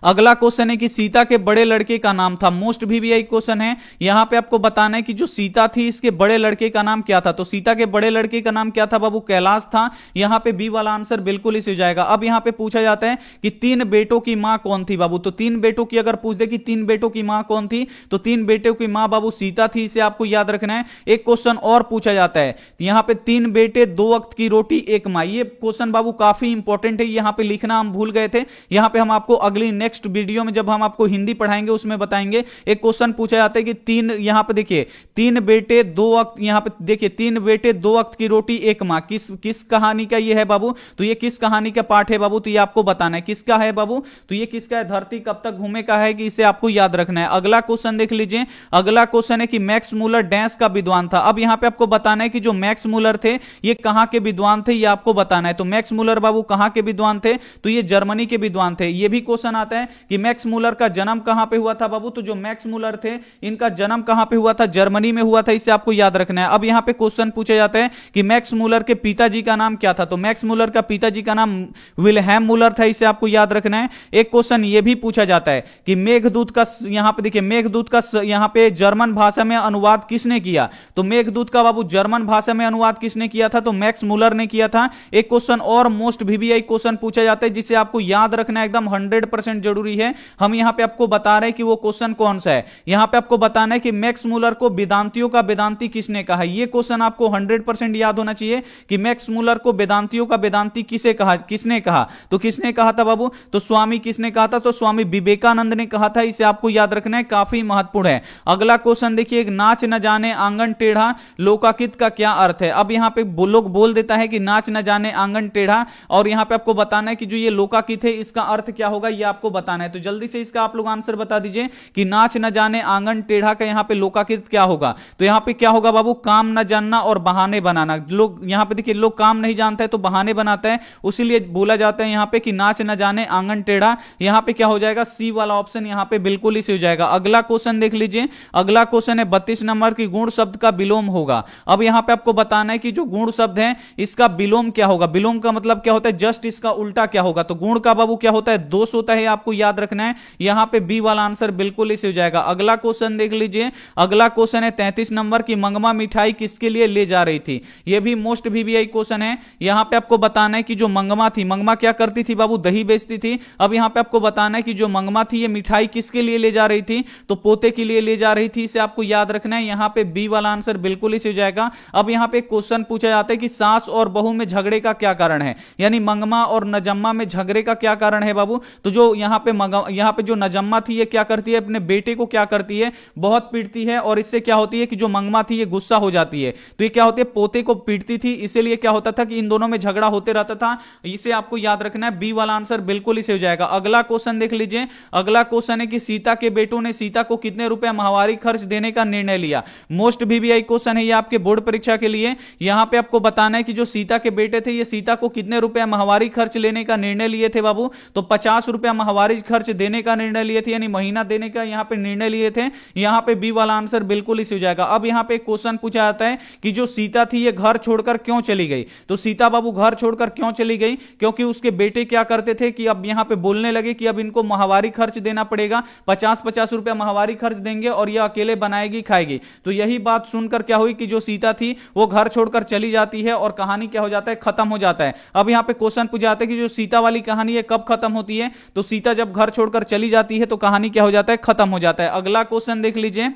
अगला क्वेश्चन है कि सीता के बड़े लड़के का नाम था, मोस्ट वीवीआई क्वेश्चन है। यहां पे आपको बताना है कि जो सीता थी इसके बड़े लड़के का नाम क्या था। तो सीता के बड़े लड़के का नाम क्या था बाबू, कैलाश था। यहां पे बी वाला आंसर बिल्कुल इसे हो जाएगा। अब यहां पे पूछा जाता है कि 3 बेटों की मां कौन थी बाबू। तो 3 बेटों की अगर पूछ दे कि 3 बेटों की मां कौन थी, तो 3 बेटों की मां बाबू सीता थी, इसे आपको याद रखना है। एक क्वेश्चन और पूछा जाता है, यहां पे 3 बेटे 2 वक्त की रोटी 1 मां। ये क्वेश्चन बाबू काफी इंपॉर्टेंट है, यहां पे लिखना हम भूल गए थे। यहां पे हम आपको अगली नेक्स्ट वीडियो में जब हम आपको हिंदी पढ़ाएंगे उसमें बताएंगे। एक क्वेश्चन पूछा जाता है कि 3, यहां पे देखिए 3 बेटे 2 वक्त, यहां पे देखिए 3 बेटे 2 वक्त की रोटी 1 मां, किस कहानी का ये है बाबू। तो ये किस कहानी का पाठ है बाबू, तो ये आपको बताना है किसका है बाबू। तो ये किसका है, धरती कब तक घूमे का है, कि इसे आपको याद रखना है। अगला क्वेश्चन देख लीजिए। अगला क्वेश्चन है कि मैक्स मूलर डैश का विद्वान था। अब यहां पे आपको बताना है कि जो मैक्स मूलर थे ये कहां के विद्वान थे, ये आपको बताना है। तो मैक्स मूलर बाबू कहां के विद्वान थे, तो ये जर्मनी के विद्वान थे। ये भी क्वेश्चन आता है कि मैक्स मूलर का जन्म कहां पे हुआ था बाबू। तो जो मैक्स मूलर थे इनका जन्म कहां पे हुआ था, जर्मनी में हुआ था, इसे आपको याद रखना है। अब यहां पे क्वेश्चन पूछा जाता है कि मैक्स मूलर के पिताजी का नाम क्या था। तो मैक्स मूलर का पिताजी का नाम विल्हेम मूलर था, इसे आपको याद रखना है। एक क्वेश्चन ये भी पूछा जाता है कि मेघदूत का, यहां पे देखिए मेघदूत का यहां पे जर्मन भाषा में अनुवाद किसने किया। तो मेघदूत का बाबू जर्मन भाषा में अनुवाद किसने किया था, तो मैक्स मूलर ने किया था। एक क्वेश्चन और मोस्ट वीवीआई क्वेश्चन पूछा जाता है जिसे आपको याद रखना एकदम 100% जरूरी है। हम यहां पे आपको बता रहे हैं कि वो क्वेश्चन कौन सा है। यहां पे आपको बताना है कि मैक्स मूलर को वेदांतियों का वेदांती किसने कहा। ये क्वेश्चन आपको 100% याद होना चाहिए कि मैक्स मूलर को वेदांतियों का वेदांती किसे कहा, किसने कहा। तो किसने कहा था बाबू, तो स्वामी किसने कहा था, तो स्वामी विवेकानंद ने कहा था, इसे आपको याद रखना है, काफी महत्वपूर्ण है। अगला क्वेश्चन देखिए, नाच न जाने आंगन टेढ़ा लोकाकित का क्या अर्थ है। अब यहां पे लोग बोल देता है कि नाच न जाने आंगन टेढ़ा, और यहां पे आपको बताना है कि जो ये लोकाकित है इसका अर्थ क्या होगा, ये आपको बताना है। तो जल्दी से इसका आप लोग आंसर बता दीजिए कि नाच न जाने आंगन टेढ़ा का यहां पे लोकाकृत क्या होगा। तो यहां पे क्या होगा बाबू, काम न जानना और बहाने बनाना। लोग यहां पे देखिए लोग काम नहीं जानता है तो बहाने बनाता है, उसीलिए बोला जाता है यहां पे कि नाच न जाने आंगन टेढ़ा। यहां पे क्या हो जाएगा, सी वाला ऑप्शन यहां पे बिल्कुल इसे हो जाएगा। अगला क्वेश्चन देख लीजिए। अगला क्वेश्चन है 32 नंबर की, गुण शब्द का विलोम होगा। अब यहां पे आपको बताना है कि जो गुण शब्द है इसका विलोम क्या होगा। विलोम का मतलब क्या होता है, जस्ट इसका उल्टा क्या होगा। तो गुण का बाबू क्या होता है, दोष होता है, आपको याद रखना है। यहां पे बी वाला आंसर बिल्कुल इसे हो जाएगा। अगला क्वेश्चन देख लीजिए। अगला क्वेश्चन है 33 नंबर की, मंगमा मिठाई किसके लिए ले जा रही थी। यह भी मोस्ट वीवीआई क्वेश्चन है। यहां पे आपको बताना है कि जो मंगमा थी, मंगमा क्या करती थी बाबू, दही बेचती थी। अब यहां पे आपको बताना है कि जो मंगमा थी ये मिठाई किसके लिए ले जा रही थी, तो पोते के लिए ले जा रही थी, इसे आपको याद रखना है। यहां पे बी वाला आंसर बिल्कुल इसे हो जाएगा। अब यहां पे क्वेश्चन पूछा जाता है कि सास और बहू में झगड़े का क्या कारण है, यानी मंगमा और नजम्मा में झगड़े का क्या कारण है बाबू। तो जो यहां पे जो नजम्मा थी ये क्या करती है, अपने बेटे को क्या करती है, बहुत पीटती है, और इससे क्या होती है कि जो मंगमा थी ये गुस्सा हो जाती है। तो ये क्या होती है, पोते को पीटती थी, इसीलिए क्या होता था कि इन दोनों में झगड़ा होते रहता था। इसे आपको याद रखना है, बी वाला आंसर बिल्कुल इसे हो जाएगा। अगला क्वेश्चन देख लीजिए। अगला क्वेश्चन है कि सीता के बेटों ने सीता को कितने रुपए माहवारी खर्च देने का निर्णय लिया। मोस्ट वीवीआई क्वेश्चन है ये आपके बोर्ड परीक्षा के लिए। यहां पे आपको बताना है कि जो सीता के बेटे थे ये सीता को कितने रुपए माहवारी खर्च लेने का निर्णय लिए थे बाबू। तो 50 रुपया माहवारी माहवारी खर्च देने का निर्णय लिए थे, यानी महीना देने का यहां पे निर्णय लिए थे। यहां पे बी वाला आंसर बिल्कुल इसी हो जाएगा। अब यहां पे क्वेश्चन पूछा जाता है कि जो सीता थी ये घर छोड़कर क्यों चली गई। तो सीता बाबू घर छोड़कर क्यों चली गई, क्योंकि उसके बेटे क्या करते थे कि अब यहां पे बोलने लगे कि अब इनको माहवारी खर्च देना पड़ेगा, 50-50 रुपया माहवारी खर्च देंगे और ये अकेले बनाएगी खाएगी। तो यही बात सुनकर क्या हुई कि जो सीता थी वो घर छोड़कर चली जाती है और कहानी क्या हो जाता है, खत्म हो जाता है। अब यहां पे क्वेश्चन पूछा जाता है कि जो सीता वाली कहानी है कब खत्म होती है। तो सीता जब घर छोड़कर चली जाती है तो कहानी क्या हो जाता है, खत्म हो जाता है। अगला क्वेश्चन देख लीजिए।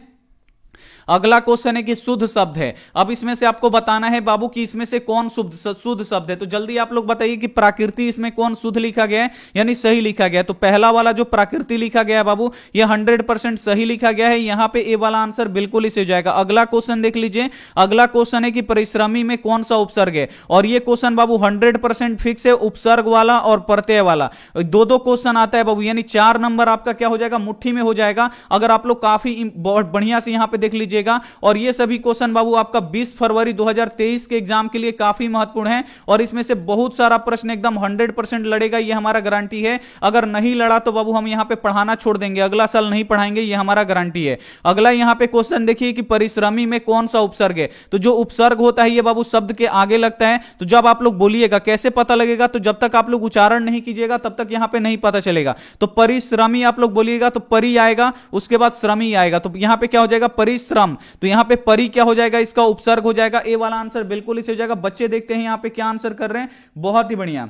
अगला क्वेश्चन है कि शुद्ध शब्द है। अब इसमें से आपको बताना है बाबू कि इसमें से कौन शुद्ध शब्द है। तो जल्दी आप लोग बताइए कि प्राकृति इसमें कौन शुद्ध लिखा गया है, यानी सही लिखा गया है। तो पहला वाला जो प्राकृति लिखा गया है बाबू, ये 100% सही लिखा गया है। यहां पे ए वाला आंसर बिल्कुल इसे हो जाएगा। अगला क्वेश्चन देख लीजिए। अगला क्वेश्चन है कि परिश्रमी में कौन सा उपसर्ग है, और ये क्वेश्चन बाबू 100% फिक्स है, उपसर्ग वाला और प्रत्यय वाला। दो क्वेश्चन आता है बाबू, यानी 4 नंबर आपका क्या हो जाएगा, मुट्ठी में हो जाएगा। अगर आप लोग काफी बहुत बढ़िया से यहां पे देख लीजिए। और ये सभी क्वेश्चन बाबू आपका 20 फरवरी 2023 के एग्जाम के लिए काफी महत्वपूर्ण है, और इसमें से बहुत सारा प्रश्न एकदम 100% लड़ेगा, ये हमारा गारंटी है। अगर नहीं लड़ा तो बाबू हम यहां पे पढ़ाना छोड़ देंगे, अगला साल नहीं पढ़ाएंगे, ये हमारा गारंटी है। अगला यहां पे क्वेश्चन देखिए कि परिश्रमी में कौन सा उपसर्ग है। तो जो उपसर्ग होता है ये बाबू शब्द के आगे लगता है। तो जब आप लोग बोलिएगा कैसे पता लगेगा, तो जब तक आप लोग उच्चारण नहीं कीजिएगा तब तक यहां पे नहीं पता चलेगा। तो परिश्रमी आप लोग बोलिएगा तो परि आएगा, उसके बाद श्रमी आएगा। तो यहां पे क्या हो जाएगा, परिश्रम। तो यहां पे परि क्या हो जाएगा, इसका उपसर्ग हो जाएगा। ए वाला आंसर बिल्कुल इसे हो जाएगा। बच्चे देखते हैं यहां पे क्या आंसर कर रहे हैं, बहुत ही बढ़िया।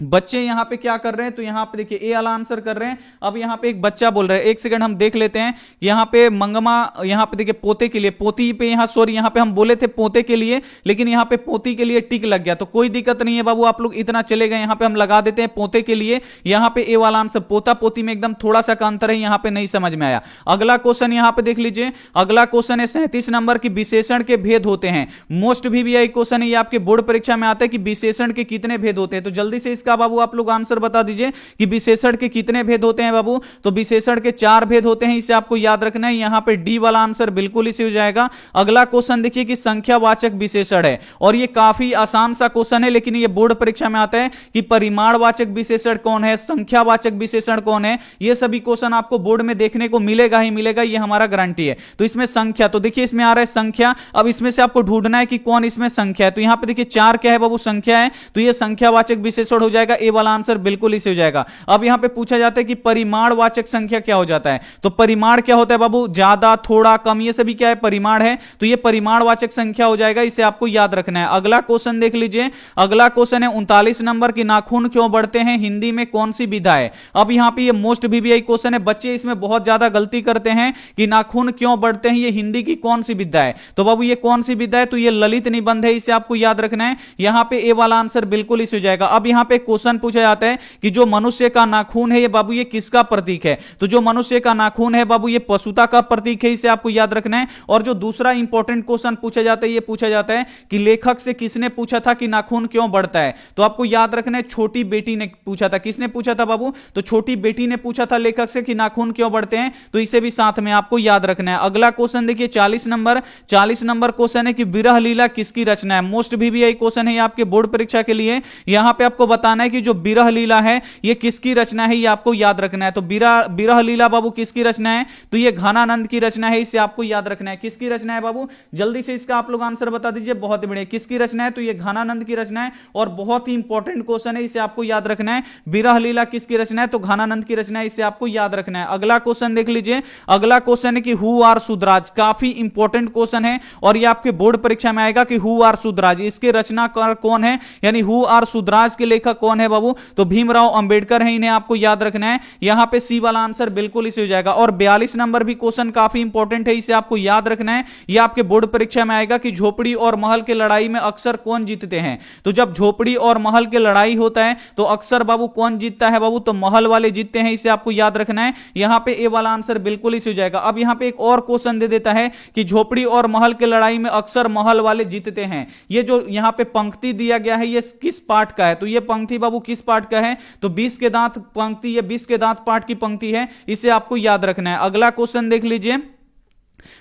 बच्चे यहां पे क्या कर रहे हैं, तो यहां पे देखिए ए वाला आंसर कर रहे हैं। अब यहां पे एक बच्चा बोल रहा है, एक सेकंड हम देख लेते हैं। यहां पे मंगमा, यहां पे देखिए पोते के लिए, पोती पे यहां सॉरी यहां पे हम बोले थे पोते के लिए, लेकिन यहां पे पोती के लिए टिक लग गया। तो कोई दिक्कत नहीं है बाबू, आप लोग इतना चले गए, यहां पे हम लगा देते हैं पोते के लिए। यहां पे ए वाला आंसर, पोता पोती में एकदम थोड़ा सा का अंतर है, यहां पे नहीं समझ में आया। अगला क्वेश्चन यहां पे देख लीजिए। अगला क्वेश्चन है 37 नंबर की, विशेषण के भेद होते हैं। मोस्ट VVI क्वेश्चन है, ये आपके बोर्ड परीक्षा में आता है कि विशेषण के कितने भेद होते हैं। तो जल्दी से इसका बाबू आप लोग आंसर बता दीजिए कि विशेषण के कितने भेद होते हैं बाबू। तो विशेषण के 4 भेद होते हैं, इसे आपको याद रखना है। यहां पे डी वाला आंसर बिल्कुल इसे हो जाएगा। अगला क्वेश्चन देखिए कि संख्यावाचक विशेषण है, और ये काफी आसान सा क्वेश्चन है, लेकिन ये बोर्ड परीक्षा में आता है कि परिमाणवाचक विशेषण कौन है, संख्यावाचक विशेषण कौन है। ये सभी क्वेश्चन आपको बोर्ड में देखने को मिलेगा ही मिलेगा, ये हमारा गारंटी है। तो इसमें संख्या, तो देखिए इसमें आ रहा है संख्या। अब इसमें से आपको ढूंढना है कि कौन इसमें संख्या है। तो यहां पे देखिए 4 क्या है बाबू, संख्या है। तो ये संख्यावाचक विशेषण हो जाएगा। ए वाला आंसर बिल्कुल इसे हो जाएगा। अब यहां पे पूछा जाता है कि परिमाणवाचक संख्या क्या हो जाता है। तो परिमाण क्या होता है बाबू, ज्यादा, थोड़ा, कम, ये सभी क्या है, परिमाण है। तो ये परिमाणवाचक संख्या हो जाएगा, इसे आपको याद रखना है। अगला क्वेश्चन देख लीजिए। अगला क्वेश्चन है 39 नंबर की, नाखून क्यों बढ़ते हैं, हिंदी में कौन सी विधा है। अब यहां पे ये मोस्ट VVI क्वेश्चन है, बच्चे इसमें बहुत ज्यादा गलती करते हैं कि नाखून क्यों बढ़ते हैं, ये हिंदी की कौन सी विधा है। तो बाबू ये कौन सी विधा है, तो ये ललित निबंध है, इसे आपको याद रखना है। यहां पे ए वाला आंसर बिल्कुल इसे हो जाएगा। अब यहां पे क्वेश्चन पूछा जाता है कि जो मनुष्य का नाखून है ये बाबू ये किसका प्रतीक है। तो जो मनुष्य का नाखून है बाबू ये पशुता का प्रतीक है, इसे आपको याद रखना है। और जो दूसरा इंपॉर्टेंट क्वेश्चन पूछा जाता है, ये पूछा जाता है कि लेखक से किसने पूछा था कि नाखून क्यों बढ़ता है। तो आपको याद रखना है, छोटी बेटी ने पूछा था। किसने पूछा था बाबू, तो छोटी बेटी ने पूछा था लेखक से कि नाखून क्यों बढ़ते हैं। तो इसे भी साथ में आपको याद रखना है। अगला क्वेश्चन देखिए 40 नंबर क्वेश्चन है कि विरह लीला किसकी रचना है। मोस्ट VVI क्वेश्चन है ये आपके बोर्ड परीक्षा के लिए। यहां पे आपको बताना है कि जो विरह लीला है ये किसकी रचना है, ये आपको याद रखना है। तो विरह लीला बाबू किसकी रचना है, तो ये घनानंद की रचना है, इसे आपको याद रखना है। किसकी रचना है बाबू, जल्दी से इसका आप लोग आंसर बता दीजिए, बहुत ही बढ़िया। किसकी रचना है, तो ये घनानंद की रचना है, और बहुत ही इंपॉर्टेंट क्वेश्चन है, इसे आपको याद रखना है। विरह लीला किसकी रचना है, तो घनानंद की रचना है, इसे आपको याद रखना है। अगला क्वेश्चन देख लीजिए। अगला क्वेश्चन है कि हु आर सुधराज, काफी इंपॉर्टेंट क्वेश्चन है, और ये आपके बोर्ड परीक्षा में आएगा कि हु आर सुधराज, इसके रचनाकार कौन है, यानी हु आर सुधराज के लेखक कौन है बाबू, तो भीमराव अंबेडकर है, इन्हें आपको याद रखना है। यहां पे सी वाला आंसर बिल्कुल इसे हो जाएगा। और 42 नंबर भी क्वेश्चन काफी इंपॉर्टेंट है, इसे आपको याद रखना है। यह आपके बोर्ड परीक्षा में आएगा कि झोपड़ी और महल के लड़ाई में अक्सर कौन जीतते हैं। तो जब झोपड़ी और महल के लड़ाई होता है तो अक्सर बाबू कौन जीतता है बाबू, तो महल वाले जीतते हैं, इसे आपको याद रखना है। यहां पे ए वाला आंसर बिल्कुल इसे हो जाएगा। अब यहां पे एक और क्वेश्चन दे देता है कि झोपड़ी और महल के लड़ाई में अक्सर महल वाले जीतते हैं। ये जो यहां पे पंक्ति दिया गया है ये किस पाठ का है, तो ये पंक्ति बाबू किस पाठ का है, तो 20 के दांत पंक्ति, ये 20 के दांत पाठ की पंक्ति है, इसे आपको याद रखना है। अगला क्वेश्चन देख लीजिए।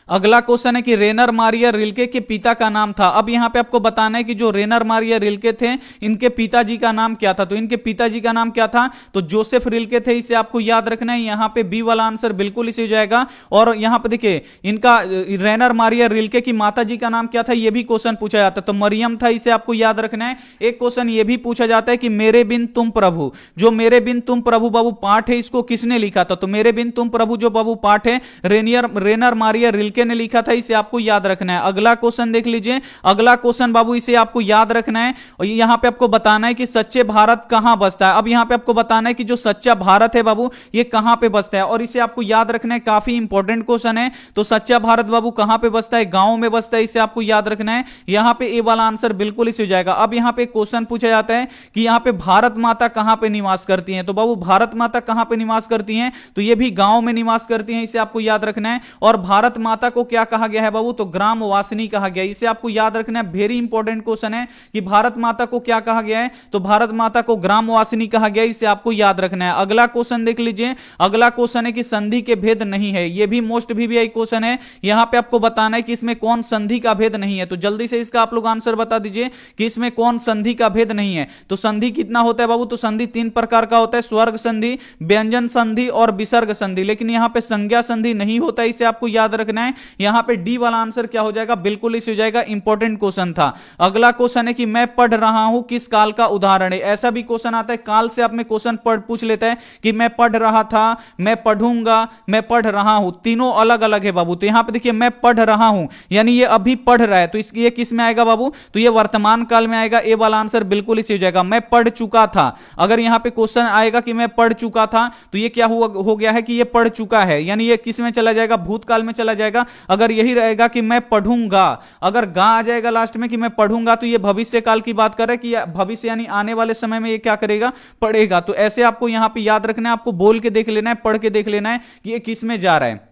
अगला क्वेश्चन है कि रेनर मारिया रिल्के के पिता का नाम था। अब यहां पे आपको बताना है कि जो रेनर मारिया रिल्के थे इनके पिताजी का नाम क्या था। तो इनके पिताजी का नाम क्या था, तो जोसेफ रिल्के थे, इसे आपको याद रखना है। यहां पे बी वाला आंसर बिल्कुल इसे हो जाएगा। और यहां पे देखिए इनका रेनर मारिया रिल्के की माताजी का नाम क्या था, यह भी क्वेश्चन पूछा जाता है, तो मरियम था, इसे आपको याद रखना है। एक क्वेश्चन यह भी पूछा जाता है कि मेरे बिन तुम प्रभु, जो मेरे बिन तुम प्रभु बाबू पाठ है इसको किसने लिखा था, तो मेरे बिन तुम प्रभु जो बाबू पाठ है रेनर मारिया रिल्के ने लिखा था, इसे आपको याद रखना है। अगला क्वेश्चन देख लीजिए, अगला क्वेश्चन बाबू इसे आपको याद रखना है। और यहां पे आपको बताना है कि सच्चे भारत कहां बसता है। अब यहां पे आपको बताना है कि जो सच्चा भारत है बाबू ये कहां पे बसता है, और इसे आपको याद रखना है, काफी इंपॉर्टेंट क्वेश्चन है। तो सच्चा भारत बाबू कहां पे बसता है, गांव में बसता है, इसे आपको याद रखना है। यहां पे ए वाला आंसर बिल्कुल इसे हो जाएगा। अब यहां पे क्वेश्चन पूछा जाता है कि यहां पे भारत माता कहां पे निवास करती हैं, तो बाबू भारत माता कहां पे निवास करती हैं, तो ये भी गांव में निवास करती हैं, इसे आपको याद रखना है। और भारत माता को क्या कहा गया है बाबू, तो ग्राम वासिनी कहा गया, इसे आपको याद रखना है। वेरी इंपॉर्टेंट क्वेश्चन है कि भारत माता को क्या कहा गया है, तो भारत माता को ग्राम वासिनी कहा गया, इसे आपको याद रखना है। अगला क्वेश्चन देख लीजिए, अगला क्वेश्चन है कि संधि के भेद नहीं है, यह भी मोस्ट वीवीआई क्वेश्चन है। यहां पे आपको बताना है कि इसमें कौन संधि का भेद नहीं है, तो जल्दी से इसका आप लोग आंसर बता दीजिए कि इसमें कौन संधि का भेद नहीं है। तो संधि कितना होता है बाबू, तो संधि 3 प्रकार का होता है, स्वर्ग संधि, व्यंजन संधि और विसर्ग संधि, लेकिन यहां पे संज्ञा संधि नहीं होता, इसे आपको याद रखना है। यहां पे डी वाला आंसर क्या हो जाएगा, बिल्कुल इसे हो जाएगा, इंपॉर्टेंट क्वेश्चन था। अगला क्वेश्चन है कि मैं पढ़ रहा हूं किस काल का उदाहरण है। ऐसा भी क्वेश्चन आता है, काल से आप में क्वेश्चन पूछ लेता है कि मैं पढ़ रहा था, मैं पढ़ूंगा, मैं पढ़ रहा हूं, तीनों अलग अलग है बाबू। तो यहां पे देखिए मैं पढ़ रहा हूं यानी ये अभी पढ़ रहा है, तो ये किस में आएगा बाबू, तो ये वर्तमान काल में आएगा। ए वाला आंसर बिल्कुल इसे हो जाएगा। मैं पढ़ चुका था, अगर यहां पे क्वेश्चन आएगा कि मैं पढ़ चुका था, तो ये क्या हो गया है कि ये पढ़ चुका है, यानी ये किस में चला जाएगा, भूतकाल में चला जाएगा। अगर यही रहेगा कि मैं पढ़ूंगा, अगर गा आ जाएगा लास्ट में कि मैं पढ़ूंगा, तो ये भविष्य काल की बात कर रहा है कि भविष्य यानी आने वाले समय में ये क्या करेगा, पढ़ेगा। तो ऐसे आपको यहां पे याद रखना है, आपको बोल के देख लेना है, पढ़ के देख लेना है कि ये किस में जा रहा है।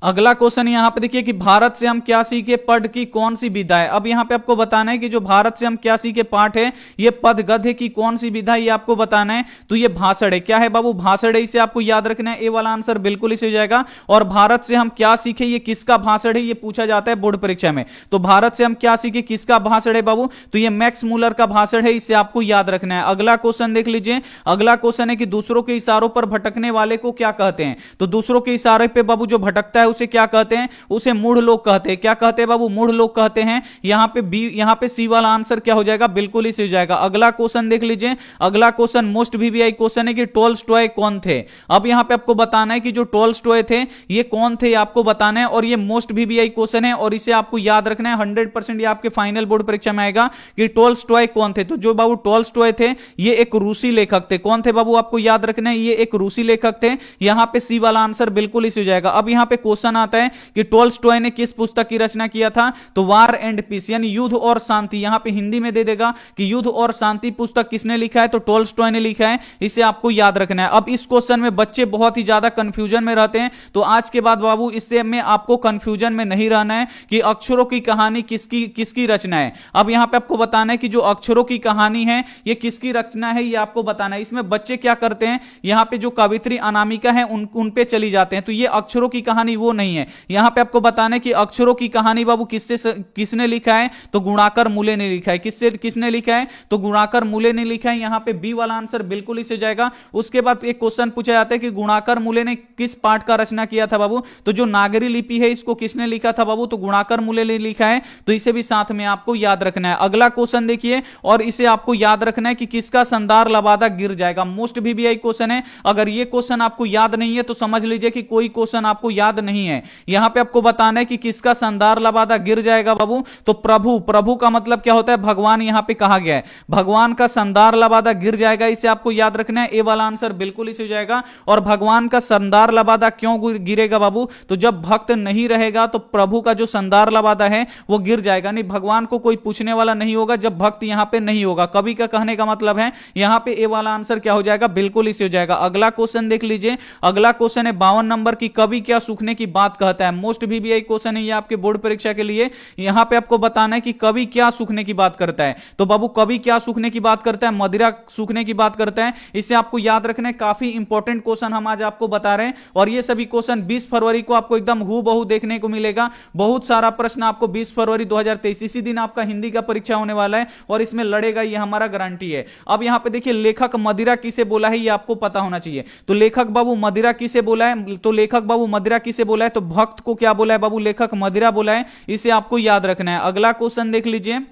अगला क्वेश्चन यहां पे देखिए कि भारत से हम क्या सीखे पद की कौन सी विधा है। अब यहां पे आपको बताना है कि जो भारत से हम क्या सीखे पाठ है, ये पद गद्य की कौन सी विधा, ये आपको बताना है। तो ये भाषण है, क्या है बाबू, भाषण है, इसे आपको याद रखना है। ए वाला आंसर बिल्कुल इसे हो जाएगा। और भारत से हम क्या सीखे, ये किसका भाषण है, ये पूछा जाता है बोर्ड परीक्षा में। तो भारत से हम क्या सीखे किसका भाषण है बाबू, तो ये मैक्स मूलर का भाषण है, इसे आपको याद रखना है। अगला क्वेश्चन देख लीजिए, अगला क्वेश्चन है कि दूसरों के इशारों पर भटकने वाले को क्या कहते हैं। तो दूसरों के इशारे पे बाबू जो भटकता है उसे क्या कहते हैं, उसे मूढ़ लोग कहते हैं। क्या कहते हैं बाबू, मूढ़ लोग कहते हैं। यहां पे बी, यहां पे सी वाला आंसर क्या हो जाएगा, बिल्कुल इसे हो जाएगा। अगला क्वेश्चन देख लीजिए, अगला क्वेश्चन मोस्ट वीवीआई क्वेश्चन है कि टॉल्स्टॉय कौन थे। अब यहां पे आपको बताना है कि जो टॉल्स्टॉय थे ये कौन थे, आपको बताना है। और ये मोस्ट वीवीआई क्वेश्चन है और इसे आपको याद रखना है। 100% ये आपके फाइनल बोर्ड परीक्षा में आएगा कि टॉल्स्टॉय कौन थे। तो जो बाबू टॉल्स्टॉय थे ये एक रूसी लेखक थे। कौन थे बाबू, आपको याद रखना है, ये एक रूसी लेखक थे। यहां पे सी वाला आंसर बिल्कुल इसे हो जाएगा। अब यहां पे क्वेश्चन आता है कि टॉल्स्टॉय ने किस पुस्तक की रचना किया था, तो वार एंड पीस यानी युद्ध और शांति। यहां पे हिंदी में दे देगा कि युद्ध और शांति पुस्तक किसने लिखा है, तो टॉल्स्टॉय ने लिखा है, इसे आपको याद रखना है। अब इस क्वेश्चन में बच्चे बहुत ही ज्यादा कंफ्यूजन में रहते हैं, तो आज के बाद बाबू इससे में आपको कंफ्यूजन में नहीं रहना है कि अक्षरों की कहानी किसकी किसकी रचना है। अब यहां पे आपको बताना है कि जो अक्षरों की कहानी है ये किसकी रचना है, ये आपको बताना है। इसमें बच्चे क्या करते हैं, यहां पे जो कवित्री अनामिका है उन पे चली जाते हैं, तो ये अक्षरों की कहानी वो नहीं है। यहां पे आपको बताना है कि अक्षरों की कहानी बाबू किसने लिखा है, तो गुणाकर मूले ने लिखा है। किसने लिखा है, तो गुणाकर मूले ने लिखा है। यहां पे बी वाला आंसर बिल्कुल इसे जाएगा। उसके बाद एक क्वेश्चन पूछा जाता है कि गुणाकर मूले ने किस पाठ का रचना किया था बाबू, तो जो नागरी लिपि है इसको किसने लिखा था बाबू, तो गुणाकर मूले ने लिखा है। तो इसे भी साथ में आपको याद रखना है। अगला क्वेश्चन देखिए, और इसे आपको याद रखना है कि किसका संदार लबादा गिर जाएगा। मोस्ट वीवीआई क्वेश्चन है। अगर ये क्वेश्चन आपको याद नहीं है तो समझ लीजिए कि कोई क्वेश्चन आपको याद नहीं है। यहां पे आपको बताना है कि किसका संदार लबादा गिर जाएगा बाबू, तो प्रभु का मतलब क्या होता है, भगवान यहां पे कहा गया है। भगवान का संदार लबादा गिर जाएगा, इसे आपको याद रखना है। ए वाला आंसर बिल्कुल इसे हो जाएगा। और भगवान का संदार लबादा क्यों गिरेगा बाबू, तो जब भक्त नहीं रहेगा तो प्रभु का जो संदार लबादा है वो गिर जाएगा। नहीं, भगवान को कोई पूछने वाला नहीं होगा जब भक्त यहां पे नहीं होगा। कवि का कहने का मतलब है यहां पे ए वाला आंसर क्या हो जाएगा, बिल्कुल इसे हो जाएगा। अगला क्वेश्चन देख लीजिए, अगला क्वेश्चन है 52 नंबर की, कवि क्या सूखने सूखने की बात कहता है? मोस्ट वीवीआई क्वेश्चन है ये आपके बोर्ड परीक्षा के लिए। यहां पे आपको बताना है कि कवि क्या सूखने की बात करता है। तो बाबू कवि क्या सूखने की बात करता है? मदिरा सूखने की बात करता है। इसे आपको याद रखना है, काफी इंपॉर्टेंट क्वेश्चन हम आज आपको बता रहे हैं। और ये सभी क्वेश्चन 20 फरवरी को आपको एकदम हूबहू देखने को मिलेगा। बहुत सारा प्रश्न आपको 20 फरवरी 2023 इसी दिन आपका हिंदी का परीक्षा होने वाला है और इसमें लड़ेगा, ये हमारा गारंटी है। अब यहां पे देखिए लेखक मदिरा किसे बोला है ये आपको पता होना चाहिए। तो लेखक बाबू मदिरा किसे बोला है? तो लेखक बाबू मदिरा किसे बोला है? तो भक्त को क्या बोला है बाबू? लेखक मदिरा बोला है। इसे आपको याद रखना है। अगला क्वेश्चन देख लीजिए।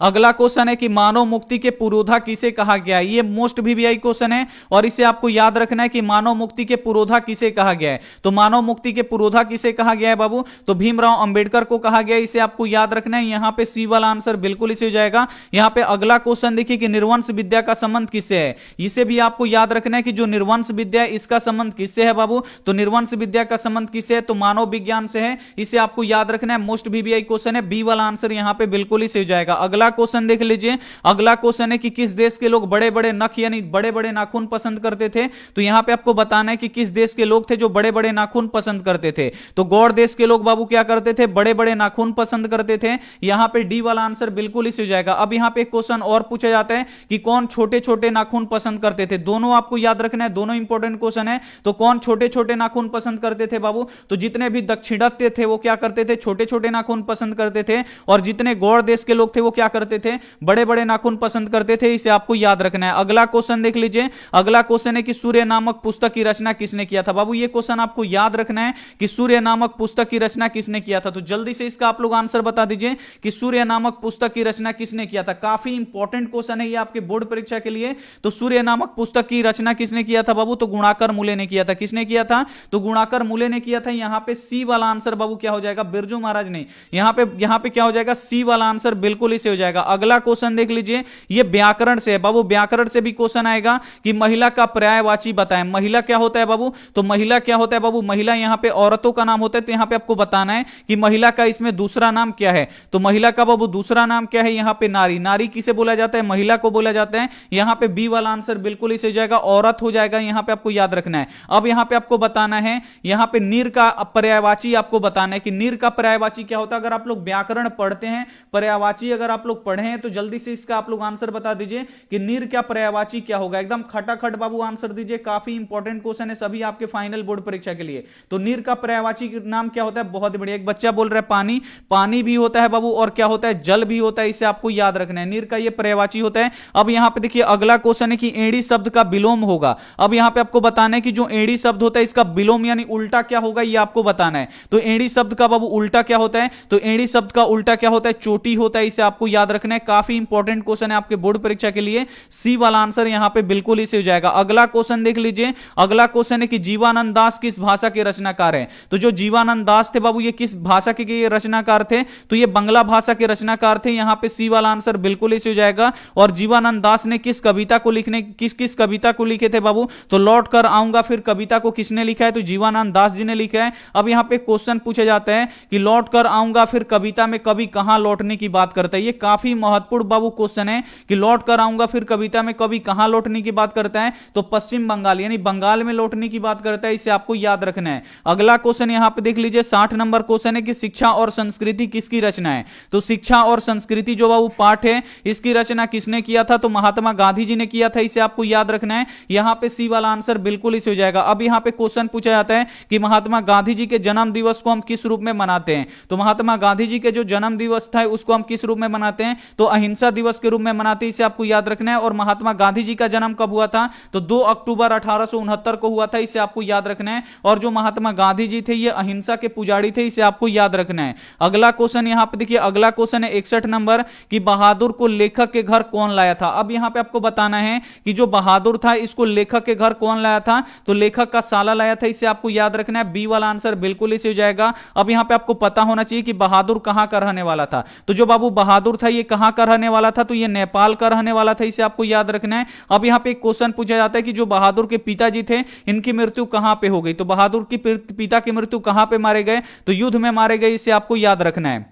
अगला क्वेश्चन है कि मानव मुक्ति के पुरोधा किसे कहा गया है? ये मोस्ट वीवीआई क्वेश्चन है और इसे आपको याद रखना है कि मानव मुक्ति के पुरोधा किसे कहा गया है। तो मानव मुक्ति के पुरोधा किसे कहा गया है बाबू? तो भीमराव अंबेडकर को कहा गया है। इसे आपको याद रखना है। यहां पे सी वाला आंसर बिल्कुल इसे हो जाएगा। यहां पे अगला क्वेश्चन देखिए कि निर्वंश विद्या का संबंध किससे है? इसे भी आपको याद रखना है कि जो निर्वंश विद्या है इसका संबंध किससे है बाबू? तो निर्वंश विद्या का संबंध किससे है? तो मानव विज्ञान से है। इसे आपको याद रखना है। मोस्ट वीवीआई क्वेश्चन है। बी वाला आंसर यहां पे बिल्कुल इसे हो जाएगा। अगला क्वेश्चन देख लीजिए। अगला क्वेश्चन है कि किस देश के लोग बड़े बड़े नख यानी बड़े बड़े नाखून पसंद करते थे? तो यहां पे आपको बताना है कि किस देश के लोग थे जो बड़े बड़े नाखून पसंद करते थे। तो गौड़ देश के लोग बाबू क्या करते थे? बड़े बड़े नाखून पसंद करते थे। यहां पे डी वाला आंसर बिल्कुल इसे हो जाएगा। अब यहां पे एक क्वेश्चन और पूछा जाता है कि कौन छोटे छोटे नाखून पसंद करते थे? दोनों आपको याद रखना है, दोनों इंपॉर्टेंट क्वेश्चन है। तो कौन छोटे छोटे नाखून पसंद करते थे बाबू? तो जितने भी दक्षिणात्य थे वो क्या करते थे? छोटे छोटे नाखून पसंद करते थे। और जितने गौड़ देश के लोग थे वो क्या करते थे? बड़े बड़े नाखून पसंद करते थे। इसे आपको याद रखना है। अगला क्वेश्चन देख लीजिए। अगला क्वेश्चन है कि सूर्य नामक पुस्तक की रचना किसने किया था? बाबू ये क्वेश्चन आपको याद रखना है कि सूर्य नामक पुस्तक की रचना किसने किया था। तो जल्दी से इसका आप लोग आंसर बता दीजिए कि सूर्य नामक पुस्तक की रचना किसने किया था। काफी इंपॉर्टेंट क्वेश्चन है ये आपके बोर्ड परीक्षा के लिए। तो सूर्य नामक पुस्तक की रचना किसने किया था बाबू? तो गुणाकर मूले ने किया था। किसने किया था? तो गुणाकर मूले ने किया था। यहां पे सी वाला आंसर बाबू क्या हो जाएगा? बिरजू महाराज ने। यहां पे क्या हो जाएगा? सी वाला आंसर बिल्कुल इसे हो जाएगा। अगला क्वेश्चन देख लीजिए। ये व्याकरण से है बाबू। व्याकरण से भी क्वेश्चन आएगा कि महिला का पर्यायवाची बताएं। महिला क्या होता है बाबू? तो महिला क्या होता है बाबू? महिला यहां पे औरतों का नाम होता है। तो यहां पे आपको बताना है कि महिला का इसमें दूसरा नाम क्या है। तो महिला का बाबू दूसरा नाम क्या है? यहां पे नारी। नारी किसे बोला जाता है? महिला को बोला जाता है। यहां पे बी वाला आंसर बिल्कुल इसे हो जाएगा, औरत हो जाएगा। यहां पे आपको याद रखना है। अब यहां पे आपको बताना है, यहां पे नीर का पर्यायवाची आपको बताना है कि नीर का पर्यायवाची क्या होता है। अगर आप लोग व्याकरण पढ़ते हैं, पर्यायवाची अगर आप लोग पढ़े हैं तो जल्दी से इसका आप लोग आंसर बता दीजिए कि नीर क्या पर्यायवाची क्या होगा। एकदम खटाखट बाबू आंसर दीजिए। काफी इंपॉर्टेंट क्वेश्चन है सभी आपके फाइनल बोर्ड परीक्षा के लिए। तो नीर का पर्यायवाची नाम क्या होता है? बहुत बढ़िया। एक बच्चा बोल रहा है पानी। पानी भी होता है बाबू और क्या होता है? जल भी होता है। इसे आपको याद रखना है। नीर का ये पर्यायवाची होता है। अब यहां पे देखिए अगला क्वेश्चन है कि एड़ी शब्द का विलोम होगा। अब यहां पे आपको बताना है कि जो एड़ी शब्द होता है इसका विलोम यानी उल्टा क्या होगा, ये आपको बताना है। तो एड़ी शब्द का बाबू उल्टा क्या होता है? तो एड़ी शब्द का उल्टा क्या होता है? चोटी होता है। इसे आपको याद रखना है। काफी इंपॉर्टेंट क्वेश्चन है आपके बोर्ड परीक्षा के लिए। सी वाला आंसर यहां पे बिल्कुल इसे हो जाएगा। अगला क्वेश्चन देख लीजिए। अगला क्वेश्चन है कि जीवानंद दास किस भाषा के रचनाकार हैं? तो जो जीवानंद दास थे बाबू ये किस भाषा के रचनाकार थे? तो ये बंगला भाषा के रचनाकार थे। यहां पे सी वाला आंसर बिल्कुल इसे हो जाएगा। और जीवानंद दास ने किस कविता को किस कविता को लिखे थे बाबू? तो लौट कर आऊंगा फिर कविता को किसने लिखा है? तो जीवानंद दास जी ने लिखा है। अब यहां पे क्वेश्चन पूछा जाता है कि लौट कर आऊंगा फिर कविता में कवि कहां लौटने की बात करता है। ये काफी महत्वपूर्ण बाबू क्वेश्चन है कि लौट कर आऊंगा फिर कविता में कवि कहां लौटने की बात करता है? तो पश्चिम बंगाल यानी बंगाल में लौटने की बात करता है। इसे आपको याद रखना है। अगला क्वेश्चन यहां पे देख लीजिए। 60 नंबर क्वेश्चन है कि शिक्षा और संस्कृति किसकी रचना है? तो शिक्षा और संस्कृति जो बाबू पाठ है इसकी रचना किसने किया था? तो महात्मा गांधी जी ने किया था। इसे आपको याद रखना है। यहां पे सी वाला आंसर बिल्कुल इसे हो जाएगा। अब यहां पे क्वेश्चन पूछा जाता है कि महात्मा गांधी जी के जन्म दिवस को हम किस रूप में मनाते हैं? तो महात्मा गांधी जी के जो जन्म दिवस था उसको हम किस रूप में मनाते हैं? तो अहिंसा दिवस के रूप में मनाते हैं। इसे आपको याद रखना है। और महात्मा गांधी जी का जन्म कब हुआ था? तो 2 अक्टूबर 1869 को हुआ था। इसे आपको याद रखना है। और जो महात्मा गांधी जी थे ये अहिंसा के पुजारी थे। इसे आपको याद रखना है। अगला क्वेश्चन यहां पे देखिए। अगला क्वेश्चन है 61 नंबर कि बहादुर को लेखक के घर कौन लाया था? अब यहां पे आपको बताना है कि जो बहादुर था इसको लेखक के घर कौन लाया था? तो लेखक का साला लाया था। इसे आपको याद रखना है। बी वाला आंसर बिल्कुल इसे हो जाएगा। अब यहां पे आपको पता होना चाहिए कि बहादुर कहां का रहने वाला था। तो जो बाबू बहादुर था ये कहां का रहने वाला था? तो ये नेपाल का रहने वाला था। इसे आपको याद रखना है। अब यहां पे एक क्वेश्चन पूछा जाता है कि जो बहादुर के पिताजी थे इनकी मृत्यु कहां पे हो गई? तो बहादुर की पिता की मृत्यु कहां पे मारे गए? तो युद्ध में मारे गए। इसे आपको याद रखना है।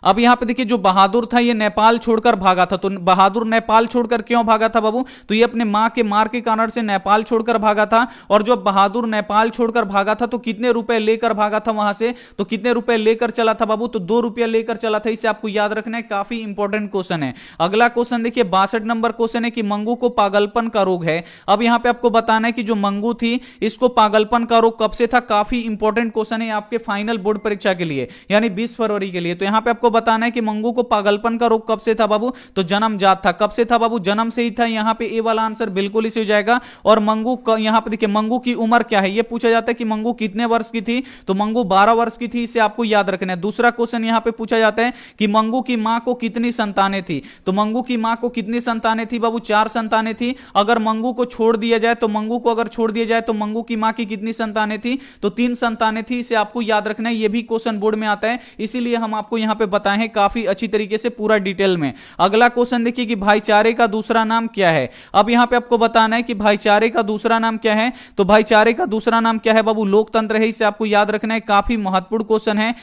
अब यहां पे देखिए जो बहादुर था ये नेपाल छोड़कर भागा था, तो बहादुर नेपाल छोड़कर क्यों भागा था बाबू, तो ये अपने मां के मार के कारण से नेपाल छोड़कर भागा था। और जो बहादुर नेपाल छोड़कर भागा था तो कितने रुपए लेकर भागा था वहां से, तो कितने रुपए लेकर चला था बाबू, तो 2 रुपया लेकर चला था। इसे आपको याद रखना है, काफी इंपॉर्टेंट क्वेश्चन है। अगला क्वेश्चन देखिए 62 नंबर क्वेश्चन है कि मंगू को पागलपन का रोग है। अब यहां पे आपको बताना है कि जो मंगू थी इसको पागलपन का रोग कब से था, काफी इंपॉर्टेंट क्वेश्चन है आपके फाइनल बोर्ड परीक्षा के लिए, यानी 20 फरवरी के लिए। तो यहां पे आपको बताना है कि मंगू को पागलपन का रोग कब से था बाबू, तो जन्मजात था। कब से था बाबू, जन्म से ही था। यहां पे ए वाला आंसर बिल्कुल ही हो जाएगा। और मंगू यहां पे देखिए मंगू की उम्र क्या है, ये पूछा जाता है कि मंगू कितने वर्ष की थी, तो मंगू 12 वर्ष की थी। इसे आपको याद रखना है। दूसरा क्वेश्चन यहां पे पूछा जाता है कि मंगू की मां को कितनी संतानें थी, तो मंगू की मां को कितनी संतानें थी बाबू, 4 संतानें थी। अगर मंगू को छोड़ दिया जाए तो मंगू को अगर छोड़ दिया जाए तो मंगू की मां की कितनी संतानें थी, तो 3 संतानें थी। इसे आपको याद रखना है, ये भी क्वेश्चन बोर्ड में आता है, इसीलिए हम आपको यहां पे बताए हैं काफी अच्छी तरीके से पूरा डिटेल में। अगला क्वेश्चन देखिए कि भाईचारे का दूसरा नाम क्या है। अब यहां पे आपको बताना है कि भाईचारे का दूसरा नाम क्या है, तो भाईचारे का दूसरा नाम क्या है बाबू, लोकतंत्र है। इसे आपको याद रखना है, काफी महत्वपूर्ण क्वेश्चन है।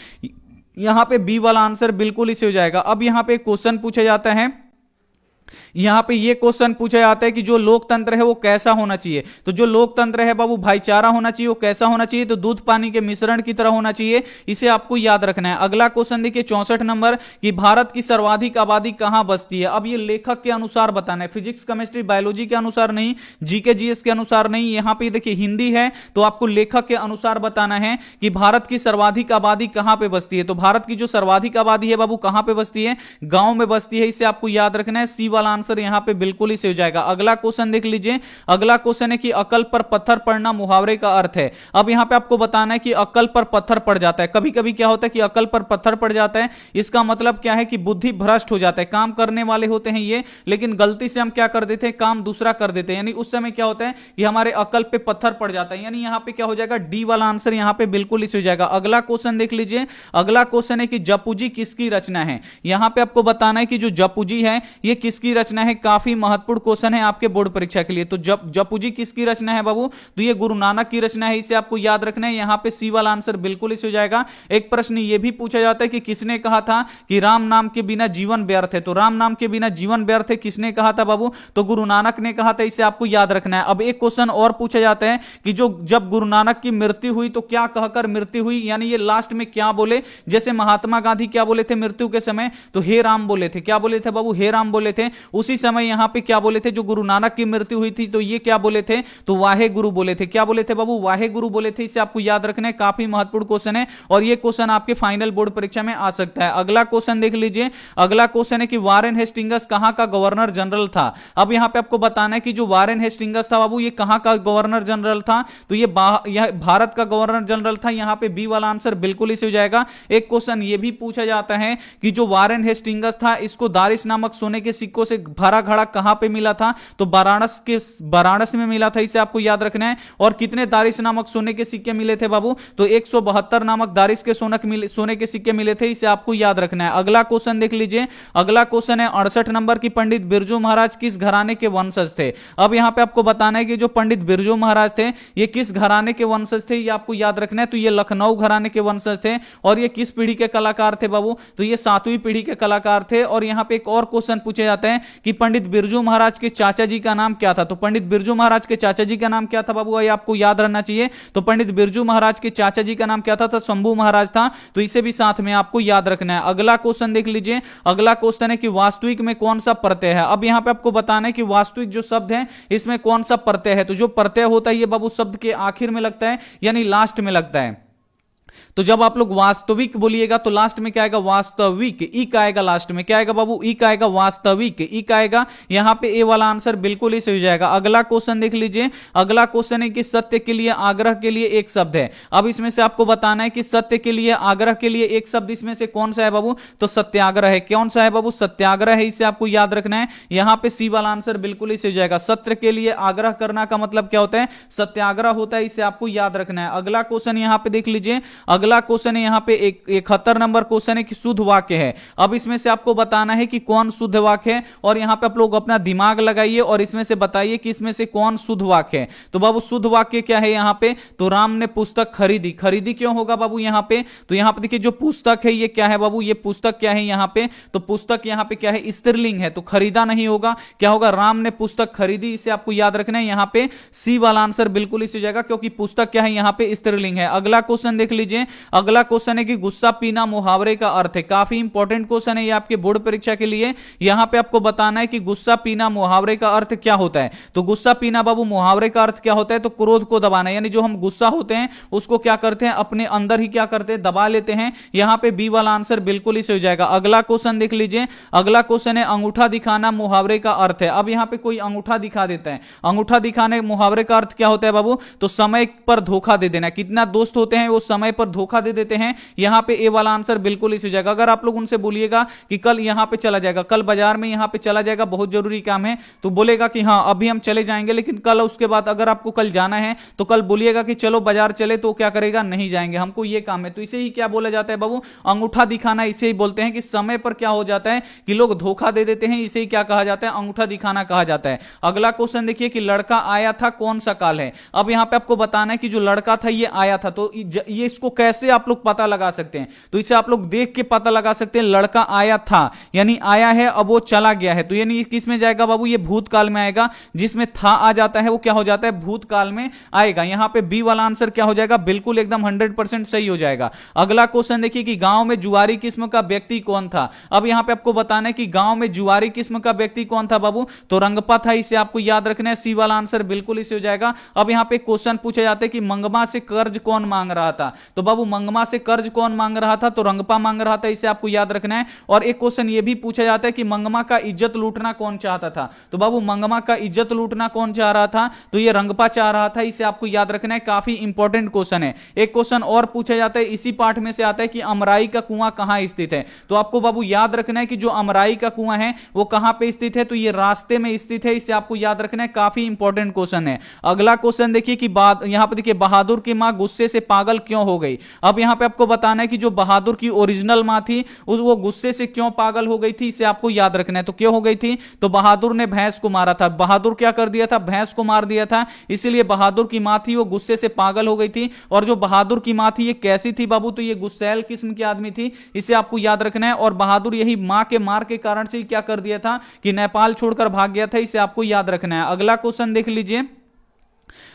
यहां पे बी वाला आंसर बिल्कुल इसे हो जाएगा। अब यहां पे क्वेश्चन पूछा जाता है, यहां पे ये क्वेश्चन पूछा जाता है कि जो लोकतंत्र है वो कैसा होना चाहिए, तो जो लोकतंत्र है बाबू भाईचारा होना चाहिए। वो कैसा होना चाहिए, तो दूध पानी के मिश्रण की तरह होना चाहिए। इसे आपको याद रखना है। अगला क्वेश्चन देखिए 64 नंबर कि भारत की सर्वाधिक आबादी कहां बसती है। अब ये लेखक के अनुसार बताना है, फिजिक्स केमिस्ट्री बायोलॉजी के अनुसार नहीं, जीके जीएस के अनुसार नहीं। यहां पे देखिए हिंदी है तो आपको लेखक के अनुसार बताना है कि भारत की सर्वाधिक आबादी कहां पे बसती है। तो भारत की जो सर्वाधिक आबादी है बाबू कहां पे बसती है, गांव में बसती है। इसे आपको याद रखना है, सी वाला आंसर यहां पे बिल्कुल ही सही हो जाएगा। अगला क्वेश्चन देख लीजिए। अगला क्वेश्चन है कि अकल पर पत्थर पड़ना मुहावरे का अर्थ है। अब यहां पे आपको बताना है कि अकल पर पत्थर पड़ जाता है। कभी कभी क्या होता है कि अकल पर पत्थर पड़ जाता है, इसका मतलब क्या है कि बुद्धि भ्रष्ट हो जाता है। काम करने वाले होते हैं ये, लेकिन गलती से हम क्या कर देते हैं, काम दूसरा कर देते हैं। यानी उस समय क्या होता है कि हमारे अकल पे पत्थर पड़ जाता है। यानी यहां पे क्या हो जाएगा, डी वाला आंसर यहां पे बिल्कुल ही सही हो जाएगा। अगला क्वेश्चन देख लीजिए। अगला क्वेश्चन है कि जपुजी किसकी रचना है। यहां पे आपको बताना है कि जो जपुजी है ये किसकी रचना है। काफी महत्वपूर्ण क्वेश्चन है आपके बोर्ड परीक्षा के लिए। तो जपुजी किसकी रचना है बाबू, तो ये गुरु नानक की रचना है। इसे आपको याद रखना है। यहां पे सी वाला आंसर बिल्कुल इसे हो जाएगा। एक प्रश्न ये भी पूछा जाता है कि किसने कहा था कि राम नाम के बिना जीवन व्यर्थ है। तो राम नाम के बिना जीवन व्यर्थ है किसने कहा था बाबू, तो गुरु नानक ने कहा था। इसे आपको याद रखना है। अब एक क्वेश्चन और पूछा जाता है कि जो जब गुरु नानक की मृत्यु हुई तो क्या कहकर मृत्यु हुई, यानी ये लास्ट में क्या बोले। जैसे महात्मा गांधी क्या बोले थे मृत्यु के समय, तो हे राम बोले थे। क्या बोले थे बाबू, हे राम बोले थे। उसी समय यहां पे क्या बोले थे, जो गुरु नानक की मृत्यु हुई थी तो ये क्या बोले थे, तो वाहे गुरु बोले थे। क्या बोले थे बाबू, वाहे गुरु बोले थे। इसे आपको याद रखना है, काफी महत्वपूर्ण क्वेश्चन है और ये क्वेश्चन आपके फाइनल बोर्ड परीक्षा में आ सकता है। अगला क्वेश्चन देख लीजिए। अगला क्वेश्चन है कि वारेन हेस्टिंगस कहां का गवर्नर जनरल था। अब यहां पे आपको बताना है कि जो वारेन हेस्टिंगस था बाबू ये कहां का गवर्नर जनरल था, तो ये भारत का गवर्नर जनरल था। यहां पे बी वाला आंसर बिल्कुल इसे हो जाएगा। एक क्वेश्चन ये भी पूछा जाता है कि जो वारेन हेस्टिंगस था इसको दारिस नामक सोने के सिक्कों से भरा घड़ा कहां पे मिला था, तो वाराणसी में मिला था। इसे आपको याद रखना है। और कितने दारिस नामक सोने के सिक्के मिले थे बाबू, तो 172 नामक दारिस के सोने के सिक्के मिले थे। इसे आपको याद रखना है। अगला क्वेश्चन देख लीजिए। अगला क्वेश्चन है 68 नंबर की पंडित बिरजू महाराज किस घराने के वंशज थे। अब यहां पे आपको बताना है कि जो पंडित बिरजू महाराज थे ये किस घराने के वंशज थे, ये आपको याद रखना है। तो ये लखनऊ घराने के वंशज थे। और ये किस पीढ़ी के कलाकार थे बाबू, तो ये 7वीं पीढ़ी के कलाकार थे। और यहां पे एक और क्वेश्चन पूछे जाते हैं कि पंडित बिरजू महाराज के चाचा जी का नाम क्या था। तो पंडित बिरजू महाराज के चाचा जी का नाम क्या था बाबू, ये आपको याद रहना चाहिए। तो पंडित बिरजू महाराज के चाचा जी का नाम क्या था, तो शंभू महाराज था। तो इसे भी साथ में आपको याद रखना है। अगला क्वेश्चन देख लीजिए। अगला क्वेश्चन है कि वास्तविक में कौन सा प्रत्यय है। अब यहां पे आपको बताना है कि वास्तविक जो शब्द है इसमें कौन सा प्रत्यय है। तो जो प्रत्यय होता है ये बाबू शब्द के आखिर में लगता है, यानी लास्ट में लगता है। तो जब आप लोग वास्तविक बोलिएगा तो लास्ट में क्या आएगा, वास्तविक। ई का आएगा लास्ट में, क्या आएगा बाबू, ई का आएगा वास्तविक। ई का आएगा। यहां पे ए वाला आंसर बिल्कुल ही सही हो जाएगा। अगला क्वेश्चन देख लीजिए। अगला क्वेश्चन है कि सत्य के लिए आग्रह के लिए एक शब्द है। अब इसमें से आपको बताना है कि सत्य के लिए आग्रह के लिए एक शब्द इसमें से कौन सा है बाबू, तो सत्याग्रह है। कौन सा है बाबू, सत्याग्रह है। इसे आपको याद रखना है। यहां पे सी वाला आंसर बिल्कुल ही सही हो जाएगा। सत्य के लिए आग्रह करना का मतलब क्या होता है, सत्याग्रह होता है। इसे आपको याद रखना है। अगला क्वेश्चन यहां पे देख लीजिए। अगला क्वेश्चन है यहाँ पे 71 नंबर क्वेश्चन है कि शुद्ध वाक्य है। अब इसमें से आपको बताना है कि कौन शुद्ध वाक्य है, और यहाँ पे आप लोग अपना दिमाग लगाइए और इसमें से बताइए कि इसमें से कौन शुद्ध वाक्य है। तो बाबू शुद्ध वाक्य क्या है यहाँ पे, तो राम ने पुस्तक खरीदी। खरीदी क्यों होगा बाबू यहाँ पे, तो यहाँ पे देखिए जो पुस्तक है ये क्या है बाबू, ये पुस्तक क्या है यहाँ पे, तो पुस्तक यहाँ पे क्या है, स्त्रीलिंग है, तो खरीदा नहीं होगा, क्या होगा, राम ने पुस्तक खरीदी। इसे आपको याद रखना है, यहाँ पे सी वाला आंसर बिल्कुल इस हो जाएगा, क्योंकि पुस्तक क्या है यहाँ पे स्त्रीलिंग है। अगला क्वेश्चन देख लीजिए, अगला क्वेश्चन है कि गुस्सा पीना मुहावरे का अर्थ है। काफी इंपॉर्टेंट क्वेश्चन है ये आपके बोर्ड परीक्षा के लिए। यहां पे आपको बताना है कि गुस्सा पीना मुहावरे का अर्थ क्या होता है। तो गुस्सा पीना बाबू मुहावरे का अर्थ क्या होता है, तो क्रोध को दबाना, यानी जो हम गुस्सा होते हैं उसको क्या करते हैं, अपने अंदर ही क्या करते हैं, दबा लेते हैं। यहां पे बी वाला आंसर बिल्कुल इसे हो जाएगा। अगला क्वेश्चन देख लीजिए, अगला क्वेश्चन है अंगूठा दिखाना मुहावरे का अर्थ है। अब यहां पे कोई अंगूठा दिखा देता है, अंगूठा दिखाने मुहावरे का अर्थ क्या होता है बाबू, तो समय पर धोखा दे देना। कितना दोस्त होते हैं वो समय पर धोखा दे देते हैं, यहां पे ए वाला आंसर बिल्कुल इस हो जाएगा। अगर आप लोग उनसे बोलिएगा कि कल यहां पे चला जाएगा, कल बाजार में यहां पे चला जाएगा, बहुत जरूरी काम है, तो बोलेगा कि हां अभी हम चले जाएंगे, लेकिन कल उसके बाद अगर आपको कल जाना है तो कल बोलिएगा कि चलो बाजार चले, तो क्या करेगा, नहीं जाएंगे, हमको ये काम है। तो इसे ही क्या बोला जाता है बाबू, अंगूठा दिखाना। इसे ही बोलते हैं कि समय पर क्या हो जाता है कि लोग धोखा दे देते हैं, इसे ही क्या कहा जाता है, अंगूठा दिखाना कहा जाता है। अगला क्वेश्चन देखिए कि लड़का आया था कौन सा काल है। अब यहां पे आपको बताना है कि जो लड़का था ये आया था, तो ये इसको कैसे आप लोग पता लगा सकते हैं, तो इसे आप लोग देख के पता लगा सकते हैं। लड़का आया था यानी आया है, अब वो चला गया है, तो यानी किस में जाएगा बाबू, ये भूतकाल में आएगा। जिसमें था आ जाता है वो क्या हो जाता है, भूतकाल में आएगा। यहां पे बी वाला आंसर क्या हो जाएगा, बिल्कुल एकदम 100% सही हो जाएगा। अगला क्वेश्चन देखिए कि गांव में जुआरी किस्म का व्यक्ति कौन था। अब यहां पे आपको बताना है कि गांव में जुआरी किस्म का व्यक्ति कौन था बाबू, तो रंगपा था। इसे आपको याद रखना है, सी वाला आंसर बिल्कुल इसे हो जाएगा। अब यहां पे क्वेश्चन पूछे जाते हैं कि मंगमा से कर्ज कौन मांग रहा था, तो बाबू मंगमा से कर्ज कौन मांग रहा था, तो रंगपा मांग रहा था, इसे आपको याद रखना है। और एक क्वेश्चन ये भी पूछा जाता है कि मंगमा का इज्जत लूटना कौन चाहता था, तो बाबू मंगमा का इज्जत लूटना कौन चाह रहा था, तो ये रंगपा चाह रहा था, इसे आपको याद रखना है। काफी इंपॉर्टेंट क्वेश्चन है। एक क्वेश्चन और पूछा जाता है, इसी पाठ में से आता है कि अमराई का कुआं कहां स्थित है, तो आपको बाबू याद रखना है कि जो अमराई का कुआं है वो कहां पे स्थित है, तो ये रास्ते में स्थित है, इसे आपको याद रखना है। काफी इंपॉर्टेंट क्वेश्चन है। अगला क्वेश्चन देखिए कि यहां पे देखिए बहादुर की मां गुस्से से पागल क्यों हो गई। अब यहां पे आपको बताना है कि जो बहादुर की ओरिजिनल मां थी वो गुस्से से क्यों पागल हो गई थी, इसे आपको याद रखना है। तो क्यों हो गई थी, तो बहादुर ने भैंस को मारा था। बहादुर क्या कर दिया था, भैंस को मार दिया था, इसीलिए बहादुर की मां थी वो गुस्से से पागल हो गई थी। और जो बहादुर की मां थी ये कैसी थी बाबू, तो ये गुस्सैल किस्म की आदमी थी, इसे आपको याद रखना है। और बहादुर यही मां के मार के कारण से क्या कर दिया था कि नेपाल छोड़कर भाग गया था, इसे आपको याद रखना है। अगला क्वेश्चन देख लीजिए,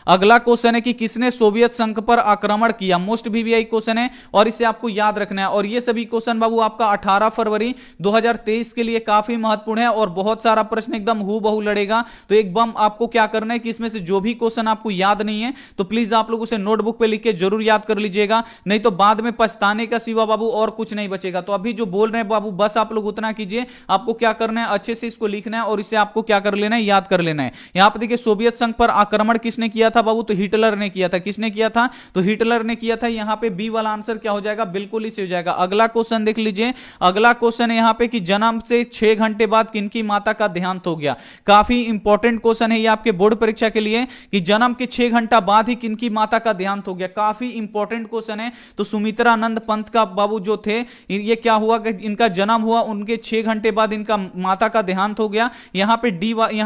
अगला क्वेश्चन है कि किसने सोवियत संघ पर आक्रमण किया। मोस्ट वीवीआई क्वेश्चन है और इसे आपको याद रखना है। और ये सभी क्वेश्चन बाबू आपका 18 फरवरी 2023 के लिए काफी महत्वपूर्ण है और बहुत सारा प्रश्न एकदम हूबहू लड़ेगा। तो एकदम आपको क्या करना है कि इसमें से जो भी क्वेश्चन आपको याद नहीं है तो प्लीज आप लोग उसे नोटबुक पे लिख के जरूर याद कर लीजिएगा, नहीं तो बाद में पछताने का सिवा बाबू और कुछ नहीं बचेगा। तो अभी जो बोल रहे हैं बाबू बस आप लोग उतना कीजिए, आपको क्या करना है अच्छे से इसको लिखना है और इसे आपको क्या कर लेना है, याद कर लेना है। यहां पर देखिए सोवियत संघ पर आक्रमण किसने किया था बाबू, तो हिटलर ने किया था। किसने किया था, तो हिटलर ने किया था। यहां पे बी वाला आंसर क्या हो जाएगा, बिल्कुल इसे हो जाएगा। अगला क्वेश्चन देख लीजिए, अगला क्वेश्चन है यहां पे कि जन्म से 6 घंटे बाद किनकी माता का देहांत हो गया। काफी इंपॉर्टेंट क्वेश्चन है ये आपके बोर्ड परीक्षा के लिए कि जन्म के 6 घंटा बाद ही किनकी माता का देहांत हो गया। काफी इंपॉर्टेंट क्वेश्चन है। तो सुमित्रानंद पंत का बाबू जो थे ये क्या हुआ कि इनका जन्म हुआ, उनके 6 घंटे बाद इनका माता का देहांत हो गया। यहां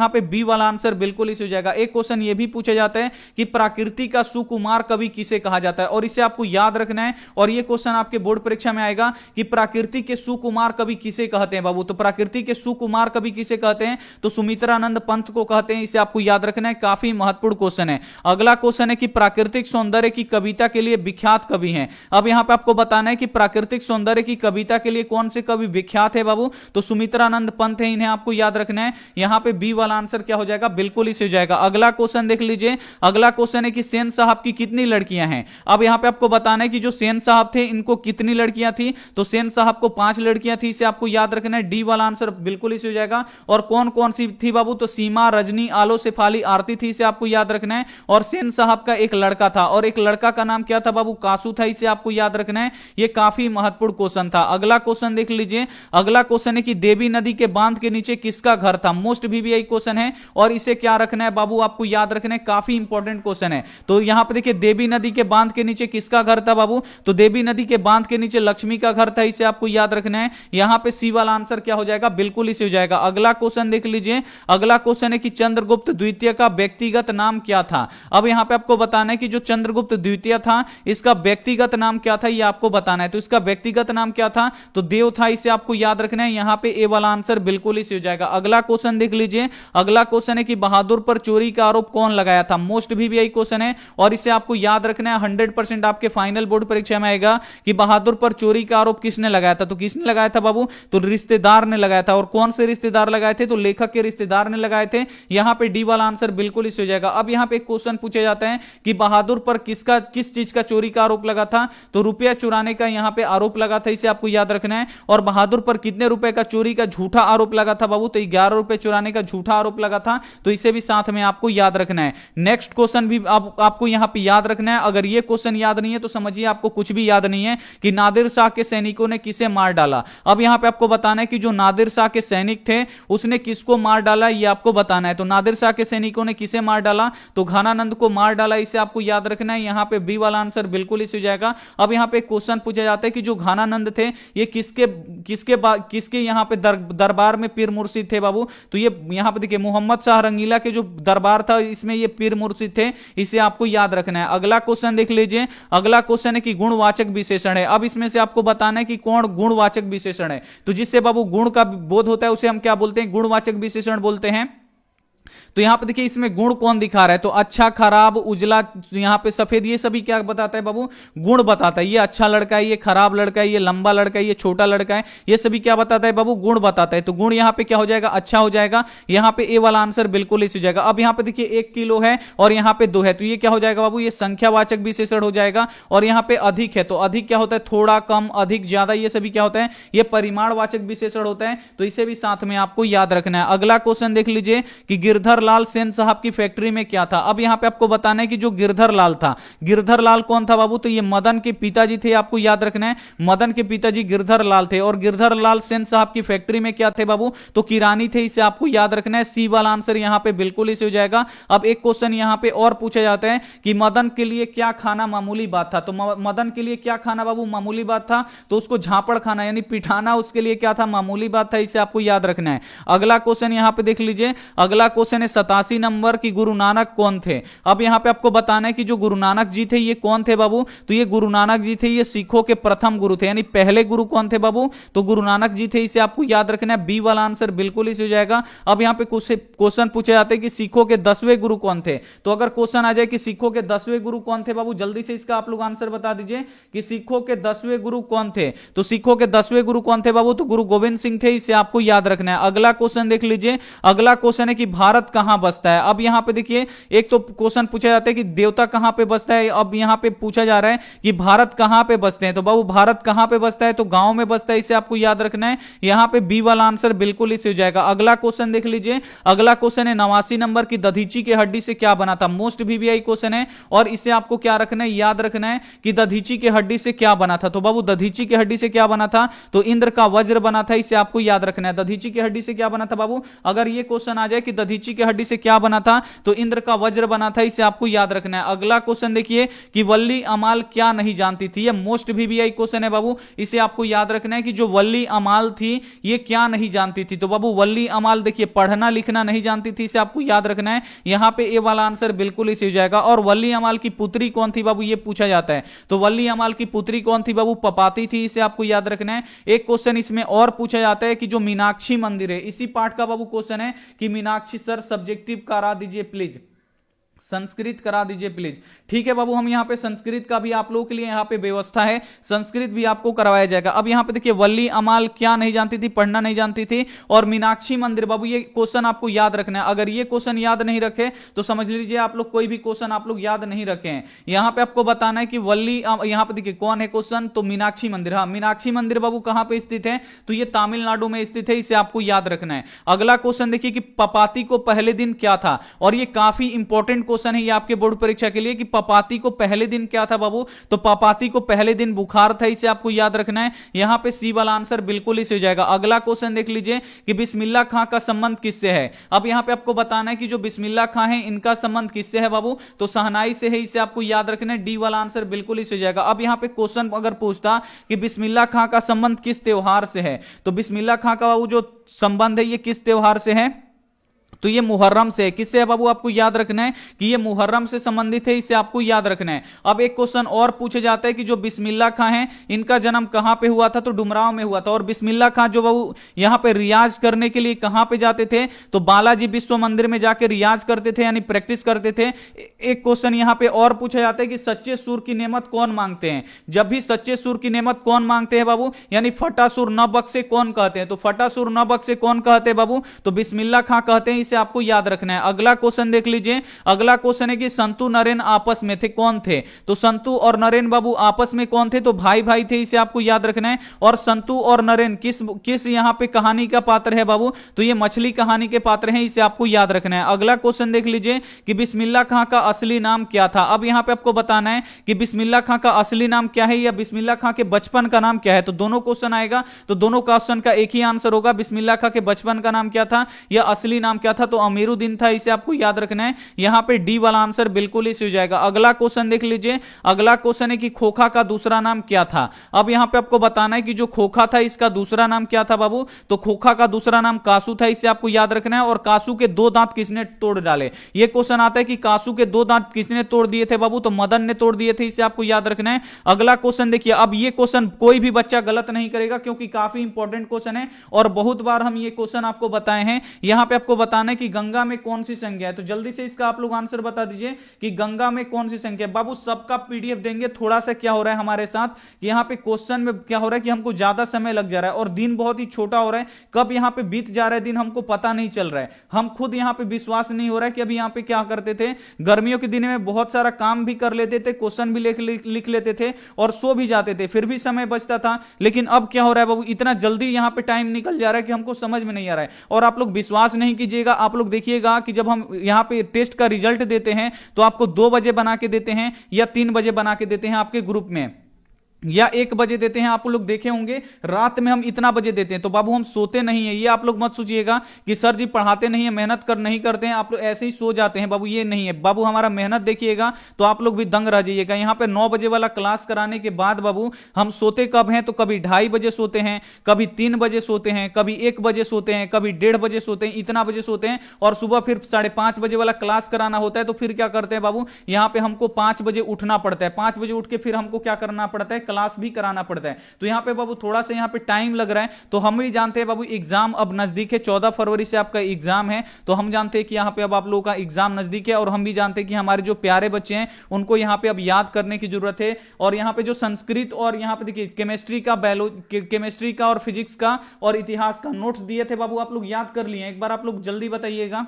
पे बी वाला आंसर बिल्कुल इसे हो जाएगा। एक क्वेश्चन ये भी पूछा जाता है कि प्रकृति का सुकुमार कवि किसे कहा जाता है, और इसे आपको याद रखना है। और यह क्वेश्चन आपके बोर्ड परीक्षा में आएगा कि प्रकृति के सुकुमार कवि किसे कहते हैं बाबू। तो प्रकृति के सुकुमार कवि किसे कहते हैं, तो सुमित्रानंद पंत को कहते हैं। इसे आपको याद रखना है, काफी महत्वपूर्ण क्वेश्चन है। अगला क्वेश्चन है कि प्राकृतिक सौंदर्य की कविता के लिए विख्यात कवि हैं। अब यहां पे आपको बताना है कि प्राकृतिक सौंदर्य की कविता के लिए कौन से कवि विख्यात है बाबू, तो सुमित्रानंद पंत है, इन्हें आपको याद रखना है। यहां पे बी वाला आंसर क्या हो जाएगा, बिल्कुल इसे हो जाएगा। अगला क्वेश्चन देख लीजिए, अगला क्वेश्चन है कि सेन साहब की कितनी लड़कियां हैं। अब यहां पे आपको बताना है कि जो सेन साहब थे इनको कितनी लड़कियां थी, तो सेन साहब को 5 लड़कियां थी, इसे आपको याद रखना है। डी वाला आंसर बिल्कुल इसे हो जाएगा। और कौन कौन सी थी बाबू, तो सीमा, रजनी, आलो, शेफाली, आरती थी, इसे आपको याद रखना है। और सेन साहब का एक लड़का था और एक लड़का का नाम क्या था बाबू, कासू था, इसे आपको याद रखना है। यह काफी महत्वपूर्ण क्वेश्चन था। अगला क्वेश्चन देख लीजिए, अगला क्वेश्चन है कि देवी नदी के बांध के नीचे किसका घर था। मोस्ट वीवीआई क्वेश्चन है और इसे क्या रखना है बाबू, आपको याद रखना है। काफी इंपॉर्टेंट क्वेश्चन है। तो यहां पे देखिए देवी नदी के बांध के नीचे किसका घर था बाबू, तो देवी नदी के बांध के नीचे लक्ष्मी का घर था, इसे आपको याद रखना है। यहां पे सी वाला आंसर क्या हो जाएगा, बिल्कुल इसे हो जाएगा। अगला क्वेश्चन देख लीजिए, अगला क्वेश्चन है कि चंद्रगुप्त द्वितीय का व्यक्तिगत नाम क्या था। अब यहां पे आपको बताना है कि जो चंद्रगुप्त द्वितीय था इसका व्यक्तिगत नाम क्या था, यह आपको बताना है। तो इसका व्यक्तिगत नाम क्या था, तो देव था, इसे आपको याद रखना है। यहां पे ए वाला आंसर बिल्कुल इसे हो जाएगा। अगला क्वेश्चन देख लीजिए, अगला क्वेश्चन है कि बहादुर पर चोरी का आरोप कौन लगाया था। मोस्ट वीवीआई क्वेश्चन है और इसे आपको याद रखना है। 100% आपके फाइनल बोर्ड परीक्षा में आएगा कि बहादुर पर चोरी का आरोप किसने लगाया था। तो किसने लगाया था बाबू, तो रिश्तेदार ने लगाया था। और कौन से रिश्तेदार लगाए थे, तो लेखक के रिश्तेदार ने लगाए थे। यहां पे डी वाला आंसर बिल्कुल इसे हो जाएगा। अब यहां पे एक क्वेश्चन पूछा जाता है कि बहादुर पर किस चीज का चोरी का आरोप लगा था, तो रुपया चुराने का यहां पे आरोप लगा था, इसे आपको याद रखना है। और बहादुर पर कितने रुपए का चोरी का झूठा आरोप लगा था बाबू, तो 11 रुपए चुराने का झूठा आरोप लगा था। तो इसे भी साथ में आपको याद रखना है। नेक्स्ट क्वेश्चन भी आपको यहां पे याद रखना है। अगर ये क्वेश्चन याद नहीं है तो समझिए आपको कुछ भी याद नहीं है कि नादिर शाह के सैनिकों ने किसे मार डाला। अब यहां पे आपको बताना है कि जो नादिर शाह के सैनिक थे उसने किसको मार डाला, ये आपको बताना है। तो नादिर शाह के सैनिकों ने किसे मार डाला, तो घनानंद को मार डाला, इसे आपको याद रखना है। यहां पे बी वाला आंसर बिल्कुल इसे हो जाएगा। अब यहां पे क्वेश्चन पूछा जाता है कि जो घनानंद थे ये किसके यहां पे दरबार में पीर मुर्शिद थे बाबू, तो ये यहां पे देखिए मोहम्मद शाह रंगीला के जो दरबार था इसमें ये पीर मुर्शिद थे, इसे आपको याद रखना है। अगला क्वेश्चन देख लीजिए, अगला क्वेश्चन है कि गुणवाचक विशेषण है। अब इसमें से आपको बताना है कि कौन गुणवाचक विशेषण है। तो जिससे बाबू गुण का बोध होता है उसे हम क्या बोलते हैं, गुणवाचक विशेषण बोलते हैं। तो यहां पे देखिए इसमें गुण कौन दिखा रहा है, तो अच्छा, खराब, उजला, यहां पे सफेद, ये सभी क्या बताता है बाबू, गुण बताता है। ये अच्छा लड़का है, ये खराब लड़का है, ये लंबा लड़का है, ये छोटा लड़का है, ये सभी क्या बताता है बाबू, गुण बताता है। तो गुण यहां पे क्या हो जाएगा, अच्छा हो जाएगा। यहां पे ए वाला आंसर बिल्कुल इस हो जाएगा। अब यहां पे देखिए 1 किलो है और यहां पे 2 है, तो ये क्या हो जाएगा बाबू, ये संख्यावाचक विशेषण हो जाएगा। और यहां पे अधिक है, तो अधिक क्या होता है, थोड़ा, कम, अधिक, ज्यादा, ये सभी क्या होता है, ये परिमाणवाचक विशेषण होता है। तो इसे भी साथ में आपको याद रखना है। अगला क्वेश्चन देख लीजिए कि गिरधर लाल सेन साहब की फैक्ट्री में क्या था। अब यहां पे आपको बताना है कि जो गिरधर लाल था, गिरधर लाल कौन था बाबू, तो ये मदन के पिताजी थे, आपको याद रखना है। मदन के पिताजी गिरधर लाल थे। और गिरधर लाल सेन साहब की फैक्ट्री में क्या थे बाबू, तो किरानी थे, इसे आपको याद रखना है। सी वाला आंसर यहां पे बिल्कुल इसे हो जाएगा। अब एक क्वेश्चन यहां पे और पूछा जाता है कि मदन के लिए क्या खाना मामूली बात था। तो मदन के लिए क्या खाना बाबू मामूली बात था, तो उसको झापड़ खाना यानी पिठाना उसके लिए क्या था, मामूली बात था, इसे आपको याद रखना है। अगला क्वेश्चन यहां पे देख लीजिए, अगला क्वेश्चन है 87 नंबर की गुरु नानक कौन थे। अब यहां पे आपको बताना है कि जो गुरु नानक जी थे ये कौन थे बाबू, तो ये गुरु नानक जी थे, ये सिखों के प्रथम गुरु थे, यानी पहले गुरु कौन थे बाबू, तो गुरु नानक जी थे, इसे आपको याद रखना है। बी वाला आंसर बिल्कुल इसे हो जाएगा। अब यहां पे कुछ क्वेश्चन पूछे जाते हैं कि सिखों के 10वें गुरु कौन थे। तो अगर क्वेश्चन आ जाए कि सिखों के 10वें गुरु कौन थे बाबू, जल्दी से इसका आप लोग आंसर बता दीजिए कि सिखों के 10वें गुरु कौन थे। तो सिखों के 10वें गुरु कौन थे बाबू, तो गुरु गोविंद सिंह थे, इसे आपको याद रखना है। अगला क्वेश्चन देख लीजिए, अगला क्वेश्चन है कि भारत कहां बसता है। अब यहां पे देखिए एक तो क्वेश्चन पूछा जाता है कि देवता कहां पे बसता है। अब यहां पे पूछा जा रहा है कि भारत कहां पे बसते हैं। तो बाबू भारत कहां पे बसता है, तो गांव में बसता है, इसे आपको याद रखना है। यहां पे बी वाला आंसर बिल्कुल इसे हो जाएगा। अगला क्वेश्चन देख लीजिए, अगला क्वेश्चन है 89 नंबर की दधीची की हड्डी से क्या बना था। मोस्ट वीवीआई क्वेश्चन है और इसे आपको क्या रखना है, याद रखना है कि दधीची की हड्डी से क्या बना था। तो बाबू दधीची की हड्डी से क्या बना था, तो इंद्र का वज्र बना था, इसे आपको याद रखना है। दधीची की हड्डी से क्या बना था बाबू, अगर ये क्वेश्चन आ जाए कि दधीची की हड्डी से क्या बना था, तो इंद्र का वज्र बना था, इसे आपको याद रखना है। अगला क्वेश्चन देखिए कि वल्ली अमाल क्या नहीं जानती थी। ये मोस्ट वीवीआई क्वेश्चन है बाबू, इसे आपको याद रखना है कि जो वल्ली अमाल थी ये क्या नहीं जानती थी। तो बाबू वल्ली अमाल देखिए पढ़ना लिखना नहीं जानती थी, इसे आपको याद रखना है। यहां पे ए वाला आंसर बिल्कुल इसे हो जाएगा। और वल्ली अमाल की पुत्री कौन थी बाबू, ये पूछा जाता है। तो वल्ली अमाल की पुत्री कौन थी बाबू, पपाती थी, इसे आपको याद रखना है। एक क्वेश्चन इसमें और पूछा जाता है कि जो मीनाक्षी मंदिर है, इसी पार्ट का बाबू क्वेश्चन है कि मीनाक्षी सर सब्जेक्टिव करा दीजिए प्लीज, संस्कृत करा दीजिए प्लीज। ठीक है बाबू, हम यहां पे संस्कृत का भी आप लोगों के लिए यहां पे व्यवस्था है, संस्कृत भी आपको करवाया जाएगा। अब यहां पे देखिए वल्ली अमाल क्या नहीं जानती थी, पढ़ना नहीं जानती थी, और मीनाक्षी मंदिर बाबू ये क्वेश्चन आपको याद रखना है। अगर ये क्वेश्चन याद नहीं रखे तो समझ लीजिए आप लोग कोई भी क्वेश्चन आप लोग याद नहीं रखे हैं। यहां पे आपको बताना है कि वल्ली, यहां पे देखिए कौन है क्वेश्चन, तो मीनाक्षी मंदिर। हाँ, मीनाक्षी मंदिर बाबू कहां पे स्थित है, तो ये तमिलनाडु में स्थित है, इसे आपको याद रखना है। अगला क्वेश्चन देखिए कि पपाती को पहले दिन क्या था, और ये काफी इंपॉर्टेंट क्वेश्चन है ये आपके बोर्ड परीक्षा के लिए कि पपाती को पहले दिन क्या था बाबू, तो पपाती को पहले दिन बुखार था, इसे आपको याद रखना है। यहां पे सी वाला आंसर बिल्कुल इसे हो जाएगा। अगला क्वेश्चन देख लीजिए कि बिस्मिल्लाह खां का संबंध किससे है। अब यहां पे आपको बताना है कि जो बिस्मिल्लाह खां है इनका संबंध किससे है बाबू, तो शहनाई से है, इसे आपको याद रखना है। डी वाला आंसर बिल्कुल इसे हो जाएगा। अब यहां पे क्वेश्चन अगर पूछता कि बिस्मिल्लाह खां का संबंध किस त्योहार से है, तो बिस्मिल्लाह खां का बाबू जो संबंध है ये किस त्योहार से है, तो ये मुहर्रम से है। किससे है बाबू, आपको याद रखना है कि ये मुहर्रम से संबंधित है, इसे आपको याद रखना है। अब एक क्वेश्चन और पूछे जाता है कि जो बिस्मिल्लाह खां हैं इनका जन्म कहां पे हुआ था, तो डुमरांव में हुआ था। और बिस्मिल्लाह खां जो बाबू यहां पे रियाज करने के लिए कहां पे जाते थे, तो बालाजी विश्व मंदिर में जाके रियाज करते थे, यानी प्रैक्टिस करते थे। एक क्वेश्चन यहां पे और पूछा जाता है कि सच्चे सुर की नेमत कौन मांगते हैं। जब भी सच्चे सुर की नेमत कौन मांगते हैं बाबू, यानी फटा सुर न बख्शे कौन कहते हैं, तो फटा सुर न बख्शे कौन कहते हैं बाबू, तो बिस्मिल्लाह खां कहते हैं, इसे आपको याद रखना है। अगला क्वेश्चन देख लीजिए। अगला क्वेश्चन है कि संतु नरेन आपस में थे, कौन थे, तो संतु और नरेन बाबू आपस में कौन थे, तो भाई भाई थे, इसे आपको याद रखना है। और संतु और नरेन किस यहां पे कहानी का पात्र है बाबू, तो ये मछली कहानी के पात्र हैं, इसे आपको याद रखना है। अगला क्वेश्चन देख लीजिए कि बिस्मिल्लाह खां का असली नाम क्या था। अब यहां पे आपको बताना है कि बिस्मिल्लाह खां का असली नाम क्या है या बिस्मिल्लाह खां के बचपन का नाम क्या है, तो दोनों क्वेश्चन आएगा, तो दोनों क्वेश्चन का एक ही आंसर होगा। बिस्मिल्लाह खां के बचपन का नाम क्या था या असली नाम क्या था, तो अमीरुद्दीन था, इसे आपको याद रखना है। यहां पे डी वाला आंसर बिल्कुल इसे हो जाएगा। अगला क्वेश्चन देख लीजिए। अगला क्वेश्चन है कि खोखा का दूसरा नाम क्या था। अब यहां पे आपको बताना है कि जो खोखा था इसका दूसरा नाम क्या था बाबू, तो खोखा का दूसरा नाम कासू था, इसे आपको याद रखना है। और कासू के 2 दांत किसने तोड़ डाले, यह क्वेश्चन आता है कि कासू के 2 दांत किसने तोड़ दिए थे बाबू, तो मदन ने तोड़ दिए थे, इसे आपको याद रखना है। अगला क्वेश्चन देखिए। अब ये क्वेश्चन कोई भी बच्चा गलत नहीं करेगा क्योंकि काफी इंपॉर्टेंट क्वेश्चन है और बहुत बार हम ये क्वेश्चन आपको बताए हैं। यहां पे आपको बताना है कि गंगा में कौन सी संज्ञा है, तो जल्दी से इसका आप लोग आंसर बता दीजिए कि गंगा में कौन सी संख्या है। बाबू सबका पीडीएफ देंगे। थोड़ा सा क्या हो रहा है हमारे साथ कि यहां पे क्वेश्चन में क्या हो रहा है कि हमको ज्यादा समय लग जा रहा है और दिन बहुत ही छोटा हो रहा है, कब यहां पे बीत जा रहा है दिन हमको पता नहीं चल रहा है। हम खुद यहां पे विश्वास नहीं हो रहा है कि अभी यहां पे क्या करते थे, गर्मियों के दिन में बहुत सारा काम भी कर लेते थे, क्वेश्चन भी लिख लेते थे और सो भी जाते थे, फिर भी समय बचता था। लेकिन अब क्या हो रहा है बाबू, इतना जल्दी यहां पे टाइम निकल जा रहा है कि हमको समझ में नहीं आ रहा है। और आप लोग विश्वास नहीं कीजिएगा, आप लोग देखिएगा कि जब हम यहां पे टेस्ट का रिजल्ट देते हैं तो आपको 2 बजे बना के देते हैं या 3 बजे बना के देते हैं आपके ग्रुप में, या 1 बजे देते हैं। आप लोग देखे होंगे रात में हम इतना बजे देते हैं, तो बाबू हम सोते नहीं है। ये आप लोग मत सोचिएगा कि सर जी पढ़ाते नहीं है, मेहनत नहीं करते हैं, आप लोग ऐसे ही सो जाते हैं बाबू, ये नहीं है बाबू। हमारा मेहनत देखिएगा तो आप लोग भी दंग रह जाइएगा। यहां पे 9 बजे वाला क्लास कराने के बाद बाबू हम सोते कब हैं, तो कभी 2:30 बजे सोते हैं, कभी 3 बजे सोते हैं, कभी 1 बजे सोते हैं, कभी 1:30 बजे सोते हैं, इतना बजे सोते हैं। और सुबह फिर 5:30 बजे वाला क्लास कराना होता है, तो फिर क्या करते हैं बाबू, यहां पे हमको 5 बजे उठना पड़ता है। 5 बजे उठ के फिर हमको क्या करना पड़ता है, क्लास भी कराना पड़ता है। तो यहां पे बाबू थोड़ा सा यहां पे टाइम लग रहा है। तो हम भी जानते हैं बाबू एग्जाम अब नजदीक है, 14 फरवरी से आपका एग्जाम है, तो हम जानते हैं कि यहां पे अब आप लोगों का एग्जाम नजदीक है। और हम भी जानते हैं कि हमारे जो प्यारे बच्चे हैं उनको यहां पे अब याद करने की जरूरत है। और यहां पे जो संस्कृत और यहां पे देखिए केमिस्ट्री का और फिजिक्स का और इतिहास का नोट्स दिए थे बाबू, आप लोग याद कर लिए। एक बार आप लोग जल्दी बताइएगा,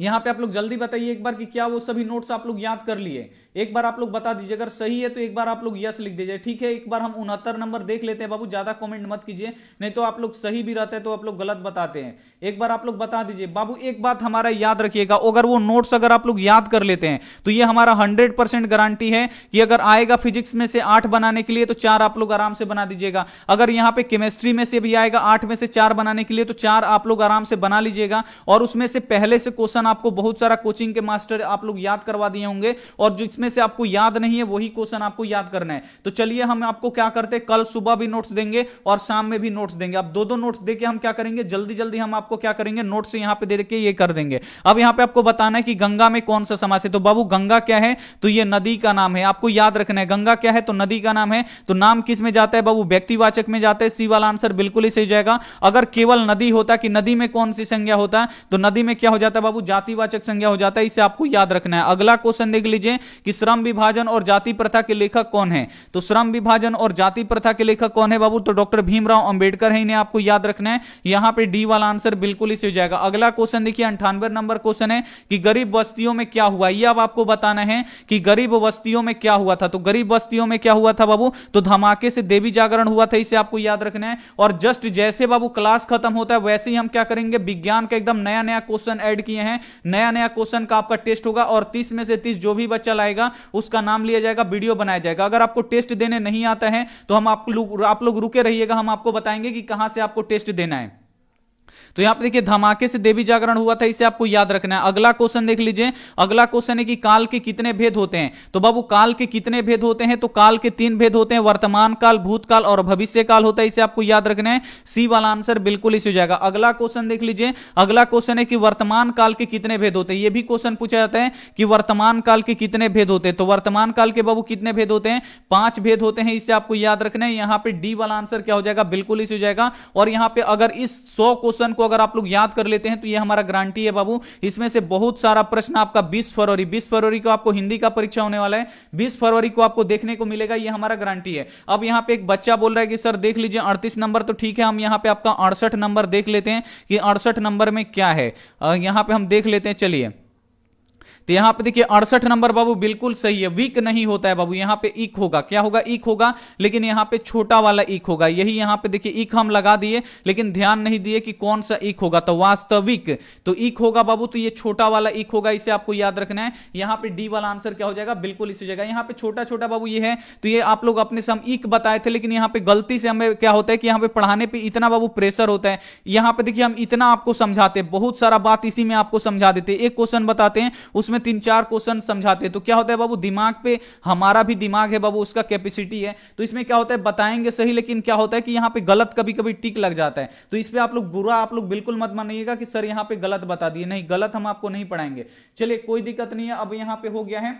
यहां पे आप लोग जल्दी बताइए एक बार कि क्या वो सभी नोट्स आप लोग याद कर लिए। एक बार आप लोग बता दीजिए, अगर सही है तो एक बार आप लोग यस लिख दीजिए, ठीक है। एक बार हम 69 नंबर देख लेते हैं बाबू, ज्यादा कमेंट मत कीजिए, नहीं तो आप लोग सही भी रहते हैं तो आप लोग गलत बताते हैं। एक बार आप लोग बता दीजिए बाबू। एक बात हमारा याद रखिएगा, अगर वो नोट्स अगर आप लोग याद कर लेते हैं तो ये हमारा 100% गारंटी है कि अगर आएगा फिजिक्स में से 8 बनाने के लिए तो 4 आप लोग आराम से बना दीजिएगा। अगर यहां पे केमिस्ट्री में से भी आएगा 8 में से 4 बनाने के लिए तो 4 आप लोग आराम से बना लीजिएगा। और उसमें से पहले से क्वेश्चन आपको बहुत सारा कोचिंग के मास्टर आप लोग याद करवा दिए होंगे, और जिसमें से आपको याद नहीं है वही क्वेश्चन आपको याद करना है। तो चलिए हम आपको क्या करते हैं, कल सुबह भी नोट्स देंगे और शाम में भी नोट्स देंगे। अब 2-2 नोट्स देके हम क्या करेंगे, जल्दी जल्दी हम आपको क्या करेंगे, नोट्स यहां पे दे के ये कर देंगे। अब यहां पे आपको बताना है कि गंगा में कौन सा समास है। तो बाबू गंगा क्या है, तो ये नदी का नाम है, आपको याद रखना है। गंगा क्या है, तो नदी का नाम है। तो नाम किस में जाता है बाबू, व्यक्तिवाचक में जाता है। सी वाला आंसर बिल्कुल ही सही जाएगा। अगर केवल नदी होता कि नदी में कौन सी संज्ञा होता, तो नदी में क्या हो जाता है बाबू, जातिवाचक संज्ञा हो जाता है, इसे आपको याद रखना है। अगला क्वेश्चन देख लीजिए कि श्रम विभाजन और जाति प्रथा के लेखक कौन है? तो श्रम विभाजन और जाति प्रथा के लेखक कौन है बाबू? तो डॉक्टर भीमराव अंबेडकर है, इन्हें आपको याद रखना है। यहां पे डी वाला आंसर बिल्कुल इसे हो जाएगा। अगला क्वेश्चन देखिए 98 नंबर क्वेश्चन है कि गरीब बस्तियों में क्या हुआ। यह अब आपको बताना है कि गरीब बस्तियों में क्या हुआ था। तो गरीब बस्तियों में क्या हुआ था बाबू? तो धमाके से देवी जागरण हुआ था, इसे आपको याद रखना है। और जस्ट जैसे बाबू क्लास खत्म होता है वैसे ही हम क्या करेंगे, विज्ञान का एकदम नया नया क्वेश्चन ऐड किए हैं, नया नया क्वेश्चन का आपका टेस्ट होगा और 30 में से 30 जो भी बच्चा लाएगा उसका नाम लिया जाएगा, वीडियो बनाया जाएगा। अगर आपको टेस्ट देने नहीं आता है तो हम आप लोग रुके रहिएगा, हम आपको बताएंगे कि कहां से आपको टेस्ट देना है। तो यहां पे देखिए धमाके से देवी जागरण हुआ था, इसे आपको याद रखना है। अगला क्वेश्चन देख लीजिए। अगला क्वेश्चन है कि काल के कितने भेद होते हैं। तो बाबू काल के कितने भेद होते हैं? तो काल के 3 भेद होते हैं, वर्तमान काल, भूतकाल और भविष्य काल होता है, इसे आपको याद रखना है। सी वाला आंसर बिल्कुल इसे हो जाएगा। अगला क्वेश्चन देख लीजिए। अगला क्वेश्चन है कि वर्तमान काल के कितने भेद होते हैं। यह भी क्वेश्चन पूछा जाता है कि वर्तमान काल के कितने भेद होते हैं। तो वर्तमान काल के बाबू कितने भेद होते हैं? 5 भेद होते हैं, इसे आपको याद रखना है। यहां पे डी वाला आंसर क्या हो जाएगा? बिल्कुल इसे हो जाएगा। और यहां पे अगर इस 100 क्वेश्चन को अगर आप लोग याद कर लेते हैं तो ये हमारा गारंटी है बाबू। इसमें से बहुत सारा प्रश्न आपका 20 फरवरी को आपको हिंदी का परीक्षा होने वाला है, 20 फरवरी को आपको देखने को मिलेगा, ये हमारा गारंटी है। अब यहां पे एक बच्चा बोल रहा है कि सर देख लीजिए 38 नंबर, तो ठीक है हम यहां पे आपका 68 नंबर देख लेते हैं कि 68 नंबर में क्या है। यहां पे हम देख लेते हैं, चलिए। तो यहां पे देखिए 68 नंबर बाबू बिल्कुल सही है, वीक नहीं होता है बाबू, यहां पे इक होगा। क्या होगा? इक होगा, लेकिन यहां पे छोटा वाला इक होगा। यही यहां पे देखिए इक हम लगा दिए, लेकिन ध्यान नहीं दिए कि कौन सा इक होगा। तो वास्तविक तो इक होगा बाबू, तो ये छोटा वाला इक होगा, इसे आपको याद रखना है। यहां पे डी वाला आंसर क्या हो जाएगा? बिल्कुल इसी जगह। यहां पे छोटा छोटा बाबू ये है, तो ये आप लोग अपने से हम इक बताए थे, लेकिन यहां पे गलती से हमें क्या होता है कि यहां पे पढ़ाने पे इतना बाबू प्रेशर होता है। यहां पे देखिए हम इतना आपको समझाते हैं, बहुत सारा बात इसी में आपको समझा देते हैं। एक क्वेश्चन बताते हैं उसमें 3-4 क्वेश्चन समझाते हैं, तो क्या होता है बाबू, दिमाग पे हमारा भी दिमाग है बाबू, उसका कैपेसिटी है। तो इसमें क्या होता है, बताएंगे सही, लेकिन क्या होता है कि यहां पे गलत कभी कभी टिक लग जाता है। तो इस पे आप लोग बुरा आप लोग बिल्कुल मत मानिएगा कि सर यहां पे गलत बता दिए, नहीं, गलत हम आपको नहीं पढ़ाएंगे। चलिए कोई दिक्कत नहीं है। अब यहां पे हो गया है,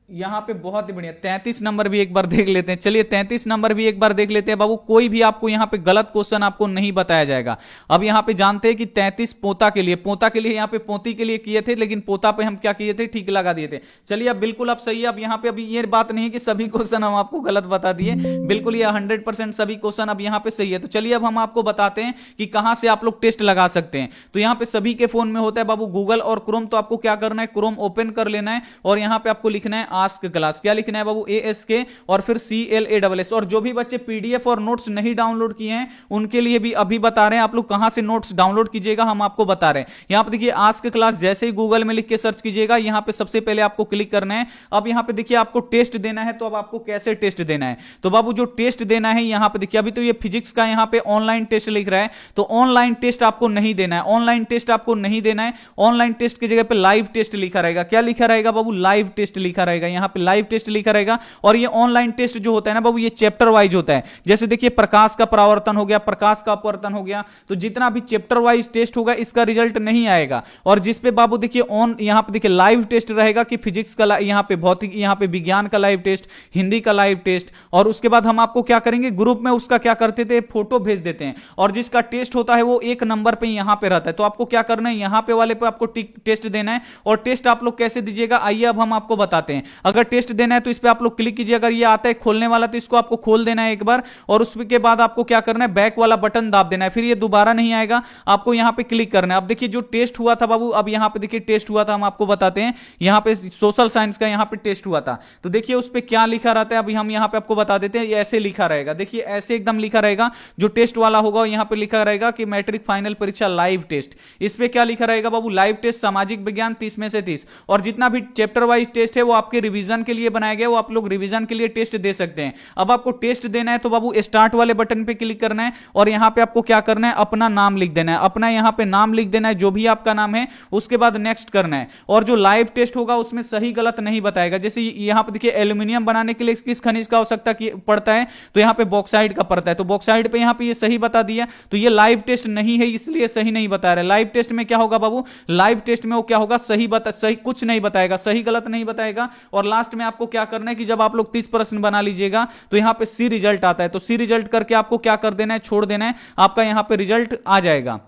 यहां पे बहुत ही बढ़िया 33 नंबर भी एक बार देख लेते हैं। चलिए 33 नंबर भी एक बार देख लेते हैं बाबू। कोई भी आपको यहां पे गलत क्वेश्चन आपको नहीं बताया जाएगा। अब यहां पे जानते हैं कि 33 पोता के लिए यहां पे पोती के लिए किए थे, लेकिन पोता पे हम क्या किए थे, ठीक लगा दिए थे। चलिए अब बिल्कुल आप सही है। अब यहां पे अभी ये बात नहीं है कि सभी क्वेश्चन हम आपको गलत बता दिए, बिल्कुल ये 100% सभी क्वेश्चन अब यहां पे सही है। तो चलिए अब हम आपको बताते हैं कि कहां से आप लोग टेस्ट लगा सकते हैं। तो यहां पे सभी के फोन में होता है बाबू गूगल और क्रोम। तो आपको क्या करना है, क्रोम ओपन कर लेना है और यहां पे आपको लिखना है आस्क क्लास। क्या लिखना है बाबू, ASK और फिर CLASS। और जो भी बच्चे PDF और नोट्स नहीं डाउनलोड किए हैं उनके लिए भी अभी बता रहे हैं आप लोग कहां से नोट्स डाउनलोड कीजिएगा, हम आपको बता रहे हैं। यहां पे देखिए आस्क क्लास, जैसे ही गूगल में लिख के सर्च कीजिएगा, यहां पे सबसे पहले आपको क्लिक करना है। अब यहां पे देखिए आपको टेस्ट देना है, तो अब आपको कैसे टेस्ट देना है, तो बाबू जो टेस्ट देना है यहां पे देखिए, अभी तो ये फिजिक्स का यहां पे ऑनलाइन टेस्ट लिख रहा है, तो ऑनलाइन टेस्ट आपको नहीं देना है, ऑनलाइन टेस्ट आपको नहीं देना है। ऑनलाइन टेस्ट की जगह पे लाइव टेस्ट लिखा रहेगा। क्या लिखा रहेगा बाबू, लाइव टेस्ट लिखा रहेगा, यहां पे लाइव टेस्ट लिखा रहेगा। और ये ऑनलाइन टेस्ट जो होता है ना बाबू, ये चैप्टर वाइज होता है। जैसे देखिए प्रकाश का परावर्तन हो गया, प्रकाश का अपवर्तन हो गया, तो जितना भी चैप्टर वाइज टेस्ट होगा इसका रिजल्ट नहीं आएगा। और जिसपे बाबू देखिए यहां पे देखिए लाइव टेस्ट रहेगा कि फिजिक्स का, यहां पे भौतिक, यहां पे विज्ञान का लाइव टेस्ट, हिंदी का लाइव टेस्ट। और उसके बाद हम आपको क्या करेंगे, ग्रुप में उसका क्या करते थे, फोटो भेज देते हैं। और जिसका टेस्ट होता है वो 1 नंबर पे यहां पे रहता है। तो आपको क्या करना है, यहां पे वाले पे आपको टेस्ट देना है। और टेस्ट आप लोग कैसे दीजिएगा, आइए अब हम आपको बताते हैं। अगर टेस्ट देना है तो इस पे आप लोग क्लिक कीजिए। अगर ये आता है खोलने वाला तो इसको आपको खोल देना है एक बार, और उसके बाद आपको क्या करना है, बैक वाला बटन दाब देना है। फिर ये दोबारा नहीं आएगा, आपको यहां पे क्लिक करना है। अब देखिए जो टेस्ट हुआ था बाबू, अब यहां पे देखिए टेस्ट हुआ था, हम आपको बताते हैं। यहां पे सोशल साइंस का यहां पे टेस्ट हुआ था, तो देखिए उस पे क्या लिखा रहता है, अभी हम यहां पे आपको बता देते हैं। ये ऐसे लिखा रहेगा, देखिए ऐसे एकदम लिखा रहेगा जो टेस्ट वाला होगा। यहां पे लिखा रहेगा कि मैट्रिक फाइनल परीक्षा लाइव टेस्ट। इस पे क्या लिखा रहेगा बाबू, लाइव टेस्ट सामाजिक विज्ञान 30 में से 30। और जितना भी चैप्टर वाइज टेस्ट है वो आपके रिवीजन के लिए बनाया गया, वो आप लोग रिवीजन के लिए टेस्ट दे सकते हैं। अब आपको टेस्ट देना है तो बाबू स्टार्ट वाले बटन पे क्लिक करना है, और यहां पे आपको क्या करना है, अपना नाम लिख देना है, अपना यहां पे नाम लिख देना है जो भी आपका नाम है। उसके बाद नेक्स्ट करना है। और जो लाइव टेस्ट होगा उसमें सही गलत नहीं बताएगा। जैसे यहां पे देखिए एल्यूमिनियम बनाने के लिए किस खनिज का आवश्यकता पड़ता है, तो यहां पे बॉक्साइड का पड़ता है, तो बॉक्साइड पे यहां पे ये सही बता दिया। तो ये लाइव टेस्ट नहीं है, इसलिए सही नहीं बता रहे। लाइव टेस्ट में क्या होगा बाबू, लाइव टेस्ट में वो क्या होगा, सही कुछ नहीं बताएगा, सही गलत नहीं बताएगा। और लास्ट में आपको क्या करना है कि जब आप लोग 30 प्रश्न बना लीजिएगा तो यहां पे सी रिजल्ट आता है, तो सी रिजल्ट करके आपको क्या कर देना है, छोड़ देना है, आपका यहां पे रिजल्ट आ जाएगा।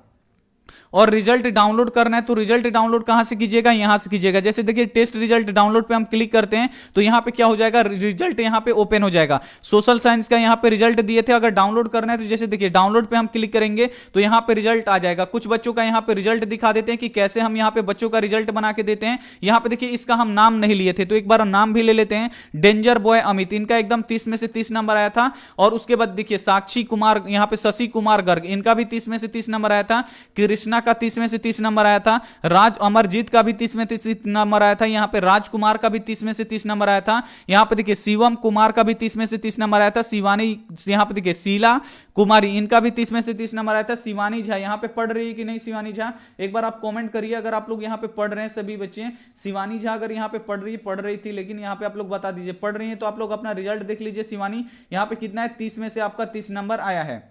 और रिजल्ट डाउनलोड करना है तो रिजल्ट डाउनलोड कहां से कीजिएगा, यहां से कीजिएगा। जैसे देखिए टेस्ट रिजल्ट डाउनलोड पे हम क्लिक करते हैं तो यहां पे क्या हो जाएगा, रिजल्ट यहां पे ओपन हो जाएगा। सोशल साइंस का यहां पे रिजल्ट दिए थे, अगर डाउनलोड करना है तो जैसे देखिए डाउनलोड पे हम क्लिक करेंगे तो यहां पे रिजल्ट आ जाएगा। कुछ बच्चों का यहां पे रिजल्ट दिखा देते हैं कि कैसे हम यहां पे बच्चों का रिजल्ट बना के देते हैं। यहां पे देखिए इसका हम नाम नहीं लिए थे तो एक बार नाम भी ले लेते हैं, डेंजर बॉय अमित, इनका एकदम 30 में से 30 नंबर आया था। और उसके बाद देखिए साक्षी कुमार, यहां पे शशि कुमार गर्ग, इनका भी 30 में से 30 नंबर आया था। कृष्णा का 30 में से 30 नंबर आया था। राज अमरजीत का भी 30 में 30 नंबर आया था। यहां पे राजकुमार का भी 30 में से 30 नंबर आया था। यहां पे देखिए शिवम कुमार का भी 30 में से 30 नंबर आया था। शिवानी, यहां पे देखिए शीला कुमारी, इनका भी 30 में से 30 नंबर आया था। शिवानी झा यहां पे पढ़ रही है कि नहीं, शिवानी झा एक बार आप कमेंट करिए अगर आप लोग यहां पे पढ़ रहे हैं सभी बच्चे। शिवानी झा अगर यहां पे पढ़ रही थी, लेकिन यहां पे आप लोग बता दीजिए पढ़ रही है तो आप लोग अपना रिजल्ट देख लीजिए। शिवानी यहां पे कितना है, 30 में से आपका 30 नंबर आया है।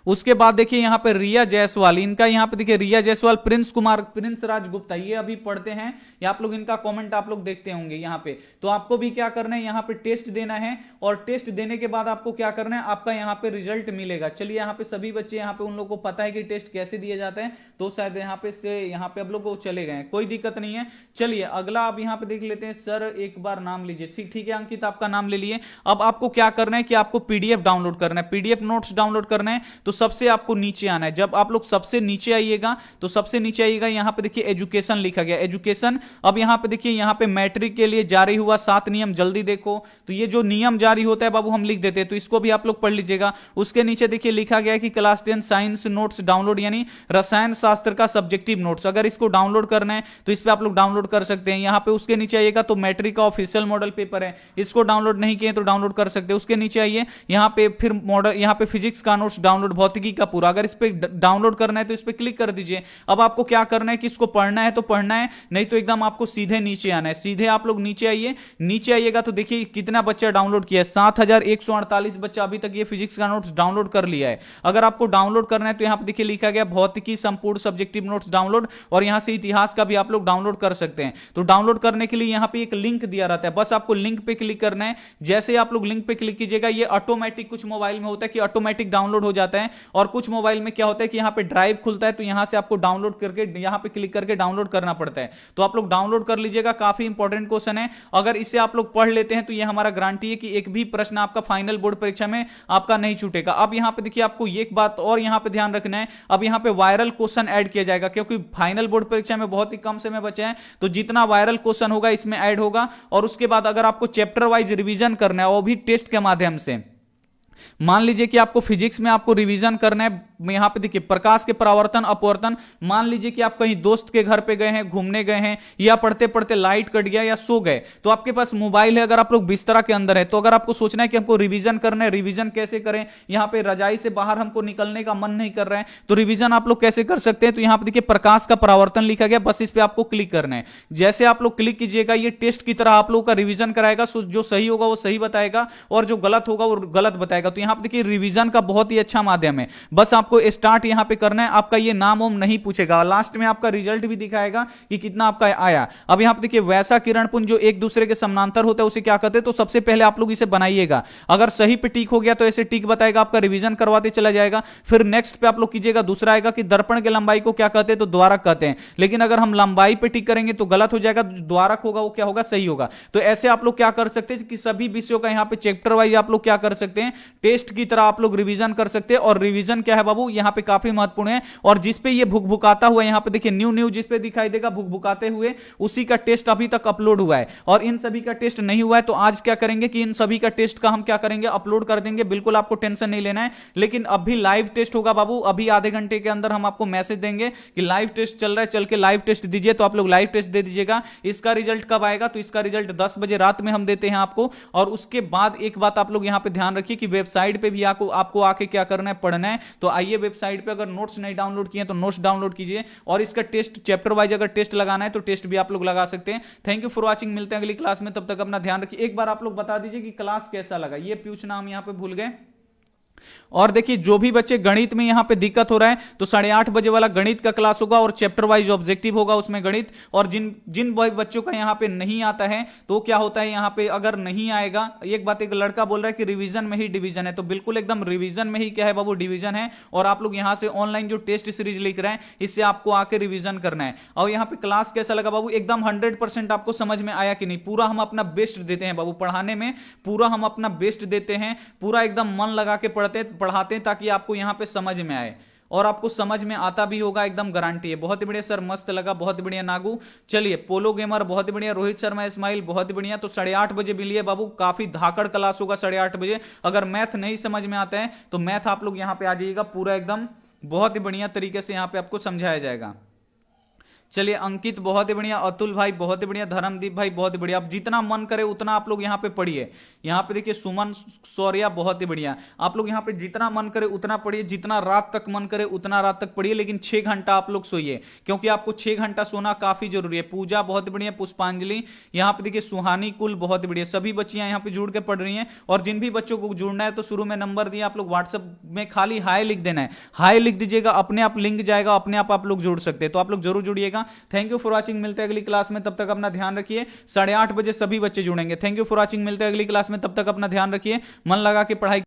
उसके बाद देखिए यहां पे रिया जायसवाल, इनका यहां पे देखिए रिया जायसवाल, प्रिंस कुमार, प्रिंस राज गुप्ता, ये अभी पढ़ते हैं। ये आप लोग इनका कमेंट आप लोग देखते होंगे यहां पे। तो आपको भी क्या करना है, यहां पे टेस्ट देना है और टेस्ट देने के बाद आपको क्या करना है, आपका यहां पे रिजल्ट मिलेगा। चलिए यहां पे सभी बच्चे यहां पे उन लोगों को पता है कि टेस्ट कैसे दिए जाते हैं, तो शायद यहां पे से यहां पे आप लोग को चले गए, कोई दिक्कत नहीं है। चलिए अगला आप यहां पे देख लेते हैं। सर एक बार नाम लीजिए, ठीक है अंकित आपका नाम ले लिए। अब आपको क्या करना है कि आपको पीडीएफ डाउनलोड करना है, पीडीएफ नोट्स डाउनलोड करना है। तो सबसे आपको नीचे आना है। जब आप लोग सबसे नीचे आइएगा तो सबसे नीचे आइएगा, यहां पे देखिए एजुकेशन लिखा गया, एजुकेशन। अब यहां पे देखिए यहां पे मैट्रिक के लिए जारी हुआ 7 नियम, जल्दी देखो। तो ये जो नियम जारी होता है बाबू हम लिख देते हैं, तो इसको भी आप लोग पढ़ लीजिएगा। उसके नीचे देखिए लिखा गया है कि क्लास 10 साइंस नोट्स डाउनलोड, यानी रसायन शास्त्र का सब्जेक्टिव नोट्स, अगर इसको डाउनलोड करना है तो इस पे आप लोग डाउनलोड कर सकते हैं। यहां पे उसके नीचे आइएगा तो मैट्रिक का ऑफिशियल मॉडल पेपर है, इसको डाउनलोड नहीं किए तो डाउनलोड कर सकते हैं। उसके नीचे आइए, यहां पे फिर मॉडल, यहां पे फिजिक्स का नोट्स डाउनलोड, भौतिकी का पूरा, अगर इस पे डाउनलोड करना है तो इस पे क्लिक कर दीजिए। अब आपको क्या करना है कि इसको पढ़ना है तो पढ़ना है, नहीं तो एकदम आपको सीधे नीचे आना है। सीधे आप लोग नीचे आइए, नीचे आइएगा तो देखिए कितना बच्चा डाउनलोड किया है, 7148 बच्चा अभी तक ये फिजिक्स का नोट्स डाउनलोड कर लिया है। अगर आपको डाउनलोड करना है तो यहां पे देखिए लिखा गया भौतिकी संपूर्ण सब्जेक्टिव नोट्स डाउनलोड, और यहां से इतिहास का भी आप लोग डाउनलोड कर सकते हैं। तो डाउनलोड करने के लिए यहां पे एक लिंक दिया रहता है, बस आपको लिंक पे क्लिक करना है। जैसे आप लोग लिंक पे क्लिक कीजिएगा ये ऑटोमेटिक, कुछ मोबाइल में होता है कि ऑटोमेटिक डाउनलोड हो जाता है, और कुछ मोबाइल में क्या होता है कि यहां पे ड्राइव खुलता है तो यहां से आपको डाउनलोड करके यहां पे क्लिक करके डाउनलोड करना पड़ता है। तो आप लोग डाउनलोड कर लीजिएगा, काफी इंपॉर्टेंट क्वेश्चन है। अगर इसे आप लोग पढ़ लेते हैं तो ये हमारा गारंटी है कि एक भी प्रश्न आपका फाइनल बोर्ड परीक्षा में आपका नहीं छूटेगा। अब यहां पे देखिए आपको एक बात और यहां पे ध्यान रखना है, अब यहां पे वायरल क्वेश्चन ऐड किया जाएगा, क्योंकि फाइनल बोर्ड परीक्षा में बहुत ही कम समय बचे हैं, तो जितना वायरल क्वेश्चन होगा इसमें ऐड होगा। और उसके बाद अगर आपको चैप्टर वाइज रिवीजन करना है वो भी टेस्ट के माध्यम से, मान लीजिए कि आपको फिजिक्स में आपको रिवीजन करना है, यहां पे देखिए प्रकाश के परावर्तन अपवर्तन, मान लीजिए कि आप कहीं दोस्त के घर पे गए हैं, घूमने गए हैं, या पढ़ते पढ़ते लाइट कट गया या सो गए, तो आपके पास मोबाइल है, अगर आप लोग बिस्तरा के अंदर है, तो अगर आपको सोचना है कि हमको रिवीजन करना है, रिवीजन कैसे करें, यहां पे रजाई से बाहर हमको निकलने का मन नहीं कर रहा है, तो रिवीजन आप लोग कैसे कर सकते हैं। तो यहां पे देखिए प्रकाश का परावर्तन लिखा गया, बस इस पे आपको क्लिक करना है। जैसे आप लोग क्लिक कीजिएगा ये टेस्ट की तरह आप लोग का रिवीजन कराएगा, जो सही होगा वो सही बताएगा और जो गलत होगा वो गलत बताएगा। तो यहां पे देखिए रिवीजन का बहुत ही अच्छा माध्यम है, बस आपको स्टार्ट यहां पे करना है। आपका ये नाम ओम नहीं पूछेगा, लास्ट में आपका रिजल्ट भी दिखाएगा कि कितना आपका आया। अब यहां पे देखिए वैसा किरणपुंज जो एक दूसरे के समानांतर होता है उसे क्या कहते हैं, तो सबसे पहले आप लोग इसे बनाइएगा, अगर सही पे टिक हो गया तो ऐसे टिक बताएगा, आपका रिवीजन करवाते चला जाएगा। फिर नेक्स्ट पे आप लोग कीजिएगा, दूसरा आएगा कि दर्पण की लंबाई को क्या कहते हैं, तो द्वारक कहते हैं, लेकिन अगर हम लंबाई पे टिक करेंगे तो गलत हो जाएगा, द्वारक होगा वो क्या होगा, सही होगा। तो ऐसे आप लोग क्या कर सकते हैं कि सभी विषयों का यहां पे चैप्टर वाइज आप लोग क्या कर सकते हैं, टेस्ट की तरह आप लोग रिवीजन कर सकते हैं। और रिवीजन क्या है बाबू, यहां पे काफी महत्वपूर्ण है, और जिसपे ये भुकभुकाता हुआ यहां पे देखिए न्यू न्यू जिसपे दिखाई देगा भुकभुकाते हुए, उसी का टेस्ट अभी तक अपलोड हुआ है, और इन सभी का टेस्ट नहीं हुआ है। तो आज क्या करेंगे कि इन सभी का टेस्ट का हम क्या करेंगे, अपलोड कर देंगे, बिल्कुल आपको टेंशन नहीं लेना है। लेकिन अभी लाइव टेस्ट होगा बाबू, अभी आधे घंटे के अंदर हम आपको मैसेज देंगे कि लाइव टेस्ट चल रहा है, चल के लाइव टेस्ट दीजिए, तो आप लोग लाइव टेस्ट दे दीजिएगा। इसका रिजल्ट कब आएगा, तो इसका रिजल्ट 10 बजे रात में हम देते हैं आपको। और उसके बाद एक बात आप लोग यहां पे ध्यान रखिए कि वेबसाइट पे भी आपको आके क्या करना है, पढ़ना है। तो आइए वेबसाइट पे, अगर नोट्स नहीं डाउनलोड किए तो नोट्स डाउनलोड कीजिए, और इसका टेस्ट चैप्टर वाइज अगर टेस्ट लगाना है तो टेस्ट भी आप लोग लगा सकते हैं। थैंक यू फॉर वॉचिंग, मिलते हैं अगली क्लास में, तब तक अपना ध्यान रखिए। एक बार आप लोग बता दीजिए कि क्लास कैसा लगा, ये पूछना हम यहां पे भूल गए। और देखिए जो भी बच्चे गणित में यहां पे दिक्कत हो रहा है तो 8:30 बजे वाला गणित का क्लास होगा और चैप्टर वाइज ऑब्जेक्टिव होगा उसमें गणित। और जिन जिन बच्चों का यहां पे नहीं आता है तो क्या होता है यहां पे अगर नहीं आएगा, एक बात एक लड़का बोल रहा है कि रिवीजन में ही डिवीजन है, तो बिल्कुल एकदम रिवीजन में ही क्या है बाबू, डिवीजन है। और आप लोग यहां से ऑनलाइन जो टेस्ट सीरीज लिख रहे हैं इससे आपको आके रिवीजन करना है। और यहाँ पे क्लास कैसा लगा बाबू, एकदम 100% आपको समझ में आया कि नहीं? पूरा हम अपना बेस्ट देते हैं बाबू पढ़ाने में, पूरा हम अपना बेस्ट देते हैं, पूरा एकदम मन लगा के पढ़ाते हैं ताकि आपको यहां पे समझ में आए और आपको समझ में आता भी होगा, एकदम गारंटी है। बहुत ही बढ़िया सर, मस्त लगा, बहुत ही बढ़िया नागू। चलिए पोलो गेमर बहुत ही बढ़िया, रोहित शर्मा इस्माइल बहुत ही बढ़िया। तो 8:30 बजे मिलिए बाबू, काफी धाकड़ क्लास होगा 8:30 बजे। अगर मैथ नहीं समझ में आता है तो मैथ आप लोग यहां पे आ जाइएगा, पूरा एकदम बहुत ही बढ़िया तरीके से यहां पे आपको समझाया जाएगा। चलिए अंकित बहुत ही बढ़िया, अतुल भाई बहुत ही बढ़िया, धर्मदीप भाई बहुत ही बढ़िया। आप जितना मन करे उतना आप लोग यहाँ पे पढ़िए। यहाँ पे देखिए सुमन सौर्या बहुत ही बढ़िया। आप लोग यहाँ पे जितना मन करे उतना पढ़िए, जितना रात तक मन करे उतना रात तक पढ़िए, लेकिन 6 घंटा आप लोग सोइए क्योंकि आपको 6 घंटा सोना काफी जरूरी है। पूजा बहुत ही बढ़िया, पुष्पांजलि यहाँ पे देखिए, सुहानी कुल बहुत ही बढ़िया, सभी बच्चियां यहाँ पे जुड़ के पढ़ रही हैं। और जिन भी बच्चों को जुड़ना है तो शुरू में नंबर दिए, आप लोग व्हाट्सएप में खाली हाई लिख देना है, हाई लिख दीजिएगा, अपने आप लिंक जाएगा, अपने आप लोग जुड़ सकते हैं। तो आप लोग जरूर जुड़िएगा। थैंक यू फॉर वॉचिंग, मिलते हैं अगली क्लास में, तब तक अपना ध्यान रखिए। 8:30 बजे सभी बच्चे जुड़ेंगे। थैंक यू फॉर वॉचिंग, मिलते हैं अगली क्लास में, तब तक अपना ध्यान रखिए, मन लगा के पढ़ाई